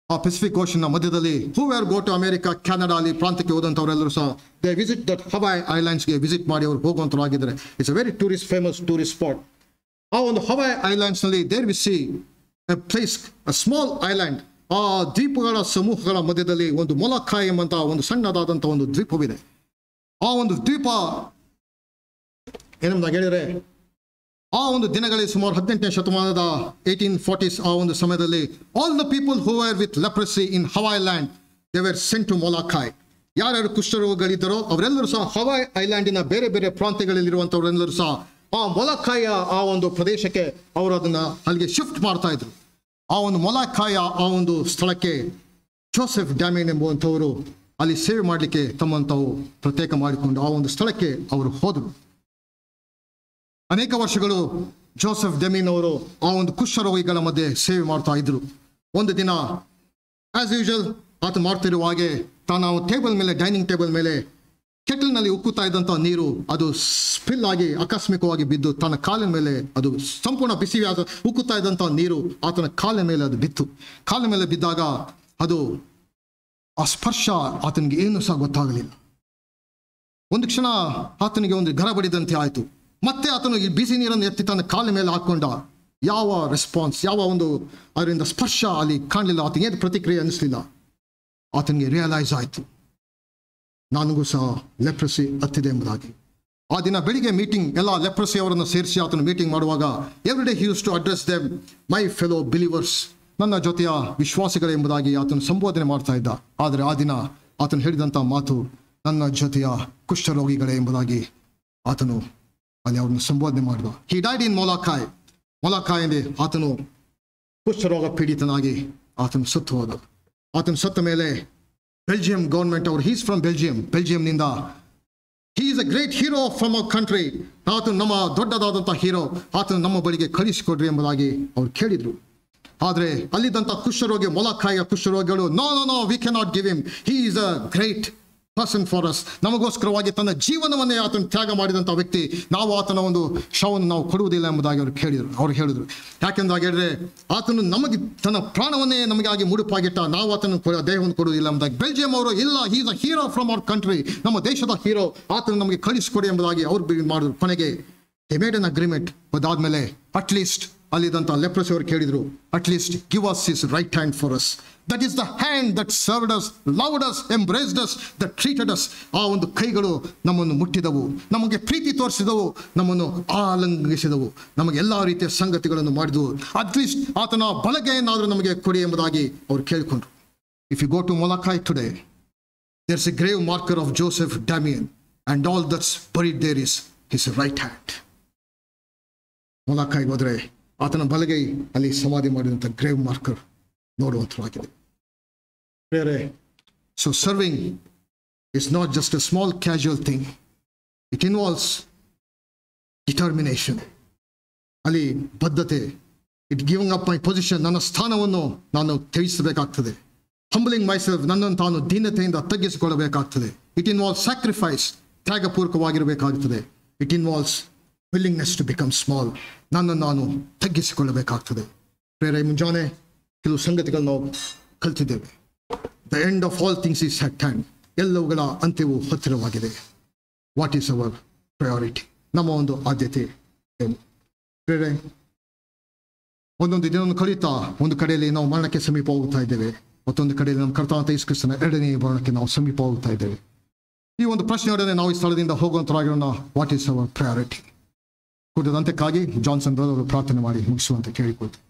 ಆ ಪೆಸಿಫಿಕ್ ಓಷನ್ ನ ಮಧ್ಯದಲ್ಲಿ whoever go to America, Canada ಅಲ್ಲಿ ಪ್ರಾಂತ್ಯಕ್ಕೆ ಹೋದಂಥವರೆಲ್ಲರೂ ಸಹ ದೇ ವಿಸಿಟ್ ದಟ್ ಹವಾಯ್ ಐಲ್ಯಾಂಡ್ಸ್ಗೆ ವಿಸಿಟ್ ಮಾಡಿ ಅವರು ಹೋಗುವಂತರಾಗಿದ್ದಾರೆ. It's a very famous tourist spot. ಆ ಒಂದು ಹವಾಯ್ ಐಲ್ಯಾಂಡ್ಸ್ ನಲ್ಲಿ there we see a place, a small island. ಆ ದ್ವೀಪಗಳ ಸಮೂಹಗಳ ಮಧ್ಯದಲ್ಲಿ ಒಂದು ಮೊಲಕಾಯ್ ಎಂಬಂತಹ ಒಂದು ಸಣ್ಣದಾದಂತಹ ಒಂದು ದ್ವೀಪವಿದೆ. ಆ ಒಂದು ದ್ವೀಪ ಏನಂದಾಗ ಹೇಳಿದ್ರೆ, ಆ ಒಂದು ದಿನಗಳಲ್ಲಿ ಸುಮಾರು 18ನೇ ಶತಮಾನದ 1840s ಆ ಒಂದು ಸಮಯದಲ್ಲಿ all the people who are with leprosy in Hawaii land they were sent to Molokai. ಯಾರ್ಯಾರು ಕುಷ್ಠರೋಗಿಗಳಿದ್ದರೋ ಅವರೆಲ್ಲರೂ ಸಹ ಹವಾಯ್ ಐಲ್ಯಾಂಡಿನ ಬೇರೆ ಬೇರೆ ಪ್ರಾಂತ್ಯಗಳಲ್ಲಿರುವಂಥವರೆಲ್ಲರೂ ಸಹ ಆ ಮೊಲಕಾಯ ಆ ಒಂದು ಪ್ರದೇಶಕ್ಕೆ ಅವರು ಅದನ್ನ ಅಲ್ಲಿಗೆ ಶಿಫ್ಟ್ ಮಾಡ್ತಾ ಇದ್ರು. ಆ ಒಂದು ಮೊಲಕಾಯ ಆ ಒಂದು ಸ್ಥಳಕ್ಕೆ ಜೋಸೆಫ್ ಡ್ಯಾಮಿಯನ್ ಎಂಬುವಂಥವರು ಅಲ್ಲಿ ಸೇವೆ ಮಾಡಲಿಕ್ಕೆ ತಮ್ಮಂತಾವು ಪ್ರತ್ಯೇಕ ಮಾಡಿಕೊಂಡು ಆ ಒಂದು ಸ್ಥಳಕ್ಕೆ ಅವರು ಹೋದರು. ಅನೇಕ ವರ್ಷಗಳು ಜೋಸೆಫ್ ಡ್ಯಾಮಿಯನ್ ಅವರು ಆ ಒಂದು ಕುಷ್ಠರೋಗಿಗಳ ಮಧ್ಯೆ ಸೇವೆ ಮಾಡ್ತಾ ಇದ್ರು. ಒಂದು ದಿನ ಆಸ್ ಯೂಶುವಲ್ ಆತ ಮಾಡ್ತಿರುವ ಹಾಗೆ ತಾನು ಟೇಬಲ್ ಮೇಲೆ, ಡೈನಿಂಗ್ ಟೇಬಲ್ ಮೇಲೆ ಕೆಟಲ್ನಲ್ಲಿ ಉಕ್ಕುತ್ತಾ ಇದ್ದಂಥ ನೀರು ಅದು ಸ್ಪಿಲ್ ಆಗಿ ಆಕಸ್ಮಿಕವಾಗಿ ಬಿದ್ದು ತನ್ನ ಕಾಲಿನ ಮೇಲೆ, ಅದು ಸಂಪೂರ್ಣ ಬಿಸಿಯಾದ ಉಕ್ಕುತ್ತಾ ಇದ್ದಂಥ ನೀರು ಆತನ ಕಾಲಿನ ಮೇಲೆ ಅದು ಬಿತ್ತು. ಕಾಲಿನ ಮೇಲೆ ಬಿದ್ದಾಗ ಅದು ಆ ಸ್ಪರ್ಶ ಆತನಿಗೆ ಏನು ಸಹ ಗೊತ್ತಾಗಲಿಲ್ಲ. ಒಂದು ಕ್ಷಣ ಆತನಿಗೆ ಒಂದು ಗರ ಬಡಿದಂತೆ ಆಯಿತು. ಮತ್ತೆ ಆತನು ಈ ಬಿಸಿ ನೀರನ್ನು ಎತ್ತಿ ತನ್ನ ಕಾಲಿನ ಮೇಲೆ ಹಾಕೊಂಡ. ಯಾವ ರೆಸ್ಪಾನ್ಸ್, ಯಾವ ಒಂದು ಅದರಿಂದ ಸ್ಪರ್ಶ ಅಲ್ಲಿ ಕಾಣಲಿಲ್ಲ. ಆತನಿಗೆ ಏನು ಪ್ರತಿಕ್ರಿಯೆ ಅನ್ನಿಸ್ಲಿಲ್ಲ. ಆತನಿಗೆ ರಿಯಲೈಸ್ ಆಯಿತು, ನನಗೂ ಸಹ ಲೆಪ್ರಸಿ ಹತ್ತಿದೆ ಎಂಬುದಾಗಿ. ಆ ದಿನ ಬೆಳಿಗ್ಗೆ ಮೀಟಿಂಗ್, ಎಲ್ಲ ಲೆಪ್ರಸಿ ಅವರನ್ನು ಸೇರಿಸಿ ಆತನು ಮೀಟಿಂಗ್ ಮಾಡುವಾಗ every day he use to address them my fellow believers, ನನ್ನ ಜೊತೆಯ ವಿಶ್ವಾಸಿಗಳು ಎಂಬುದಾಗಿ ಆತನು ಸಂಬೋಧನೆ ಮಾಡ್ತಾ ಇದ್ದ. ಆದರೆ ಆ ದಿನ ಆತನು ಹೇಳಿದಂಥ ಮಾತು ನನ್ನ ಜೊತೆಯ ಕುಷ್ಠರೋಗಿಗಳೇ ಎಂಬುದಾಗಿ ಆತನು ಅಲ್ಲಿ ಅವ್ರನ್ನ ಸಂಬೋಧನೆ ಮಾಡಿದ. ಹಿ ಡೈಡ್ ಇನ್ ಮೊಲಕಾಯ್. ಮೊಲಕಾಯಲ್ಲಿ ಆತನು ಕುಷ್ಠರೋಗ ಪೀಡಿತನಾಗಿ ಆತನು ಸತ್ತು ಹೋದ. ಆತನು ಸತ್ತ ಮೇಲೆ ಬೆಲ್ಜಿಯಂ ಗೌರ್ಮೆಂಟ್ ಅವರು, ಹೀಸ್ ಫ್ರಮ್ ಬೆಲ್ಜಿಯಂನಿಂದ, he is a great hero from our country, ಆತನು ನಮ್ಮ ದೊಡ್ಡದಾದಂಥ ಹೀರೋ, ಆತನು ನಮ್ಮ ಬಳಿಗೆ ಕಳಿಸಿಕೊಡ್ರಿ ಎಂಬುದಾಗಿ ಅವ್ರು ಕೇಳಿದ್ರು. ಆದರೆ ಅಲ್ಲಿದ್ದಂಥ ಕುಷ್ಠರೋಗಿ, ಮೊಲಕಾಯ ಕುಷ್ಠರೋಗಿಗಳು, no we can not give him, he is a great person for us, ನಮಗೋಸ್ಕರವಾಗಿ ತನ್ನ ಜೀವನವನ್ನೇ ಆತನು ತ್ಯಾಗ ಮಾಡಿದಂಥ ವ್ಯಕ್ತಿ, ನಾವು ಆತನ ಒಂದು ಶವವನ್ನು ನಾವು ಕೊಡುವುದಿಲ್ಲ ಎಂಬುದಾಗಿ ಅವ್ರು ಹೇಳಿದರು. ಯಾಕೆಂದಾಗ ಹೇಳಿದ್ರೆ ಆತನು ನಮಗೆ ತನ್ನ ಪ್ರಾಣವನ್ನೇ ನಮಗಾಗಿ ಮುಡುಪಾಗಿಟ್ಟ, ನಾವು ಆತನ ದೇಹವನ್ನು ಕೊಡುವುದಿಲ್ಲ ಎಂಬುದಾಗಿ. ಬೆಲ್ಜಿಯಂ ಅವರು ಇಲ್ಲ, ಹಿ is a hero from our country, ನಮ್ಮ ದೇಶದ ಹೀರೋ, ಆತನು ನಮಗೆ ಕಳಿಸಿಕೊಡಿ ಎಂಬುದಾಗಿ ಅವ್ರು ಮಾಡಿದ್ರು. ಕೊನೆಗೆ ದೇ ಮೇಡ್ ಅನ್ ಅಗ್ರಿಮೆಂಟ್. ಅದಾದ್ಮೇಲೆ ಅಟ್ಲೀಸ್ಟ್ ಅಲ್ಲಿದ್ದಂಥ ಲೆಪ್ರಸಿ ಅವರು ಕೇಳಿದ್ರು, at least give us his right hand for us, that is the hand that served us, loved us, embraced us, that treated us. ಆ ಒಂದು ಕೈಗಳು ನಮ್ಮನ್ನು ಮುಟ್ಟಿದವು, ನಮಗೆ ಪ್ರೀತಿ ತೋರಿಸಿದವು, ನಮ್ಮನ್ನು ಆಲಂಗಿಸಿದವು, ನಮಗೆ ಎಲ್ಲ ರೀತಿಯ ಸಂಗತಿಗಳನ್ನು ಮಾಡಿದವು. ಅಟ್ಲೀಸ್ಟ್ ಆತನ ಬಲಗೈಯನ್ನಾದರೂ ನಮಗೆ ಕೊಡಿ ಎಂಬುದಾಗಿ ಅವರು ಕೇಳಿಕೊಂಡ್ರು. If you go to Molokai today, there is a grave marker of Joseph Damien and all that's buried there is his right hand. ಮೊಲಕಾಯ್ಗೆ ಹೋದರೆ ಆತನ ಬಲಗೈ ಅಲ್ಲಿ ಸಮಾಧಿ ಮಾಡಿದಂಥ ಗ್ರೇವ್ ಮಾರ್ಕರ್ ನೋಡುವಂಥವಾಗಿದೆ. So serving is not just a small casual thing, it involves determination. ಅಲ್ಲಿ ಬದ್ಧತೆ, it giving up my position, ನನ್ನ ಸ್ಥಾನವನ್ನು ನಾನು ತ್ಯಜಿಸಬೇಕಾಗ್ತದೆ. ಹಂಬಲಿಂಗ್ ಮೈಸೆಲ್ಫ್, ನನ್ನನ್ನು ತಾನು ದೀನತೆಯಿಂದ ತಗ್ಗಿಸಿಕೊಳ್ಳಬೇಕಾಗ್ತದೆ. It involves sacrifice, ತ್ಯಾಗಪೂರ್ವಕವಾಗಿರಬೇಕಾಗುತ್ತದೆ. It involves willingness to become small, ನನ್ನನ್ನು ನಾನು ತಗ್ಗಿಸಿಕೊಳ್ಳಬೇಕಾಗ್ತದೆ. ಪ್ರೇರೆ ಮುಂಜಾನೆ ಕೆಲವು ಸಂಗತಿಗಳು ನಾವು ಕಲ್ತಿದ್ದೇವೆ. The end of all things is at hand, ಎಲ್ಲವುಗಳ ಅಂತ್ಯವು ಹತ್ತಿರವಾಗಿದೆ. ವಾಟ್ ಈಸ್ ಅವರ್ ಪ್ರಯಾರಿಟಿ, ನಮ್ಮ ಒಂದು ಆದ್ಯತೆ ಏನು? ಪ್ರೇರೆ ಒಂದೊಂದು ದಿನವನ್ನು ಕಳೀತಾ ಒಂದು ಕಡೆಯಲ್ಲಿ ನಾವು ಮರಣಕ್ಕೆ ಸಮೀಪ ಹೋಗ್ತಾ ಇದ್ದೇವೆ, ಮತ್ತೊಂದು ಕಡೆಯಲ್ಲಿ ನಮ್ಮ ಕರ್ತನಾದ ಯೇಸು ಕ್ರಿಸ್ತನ ಎರಡನೇ ಮರಣಕ್ಕೆ ನಾವು ಸಮೀಪ ಹೋಗ್ತಾ ಇದ್ದೇವೆ. ಈ ಒಂದು ಪ್ರಶ್ನೆಯೊಡನೆ ನಾವು ಈ ಸ್ಥಳದಿಂದ ಹೋಗುವಂತರಾಗಿರೋಣ. What is our priority? ಕುಡಿದಂತಕ್ಕಾಗಿ ಜಾನ್ಸನ್ ಬ್ರದರ್ ಪ್ರಾರ್ಥನೆ ಮಾಡಿ ಮುಗಿಸುವಂತೆ ಕೇಳಿಕೊಳ್ತೀವಿ.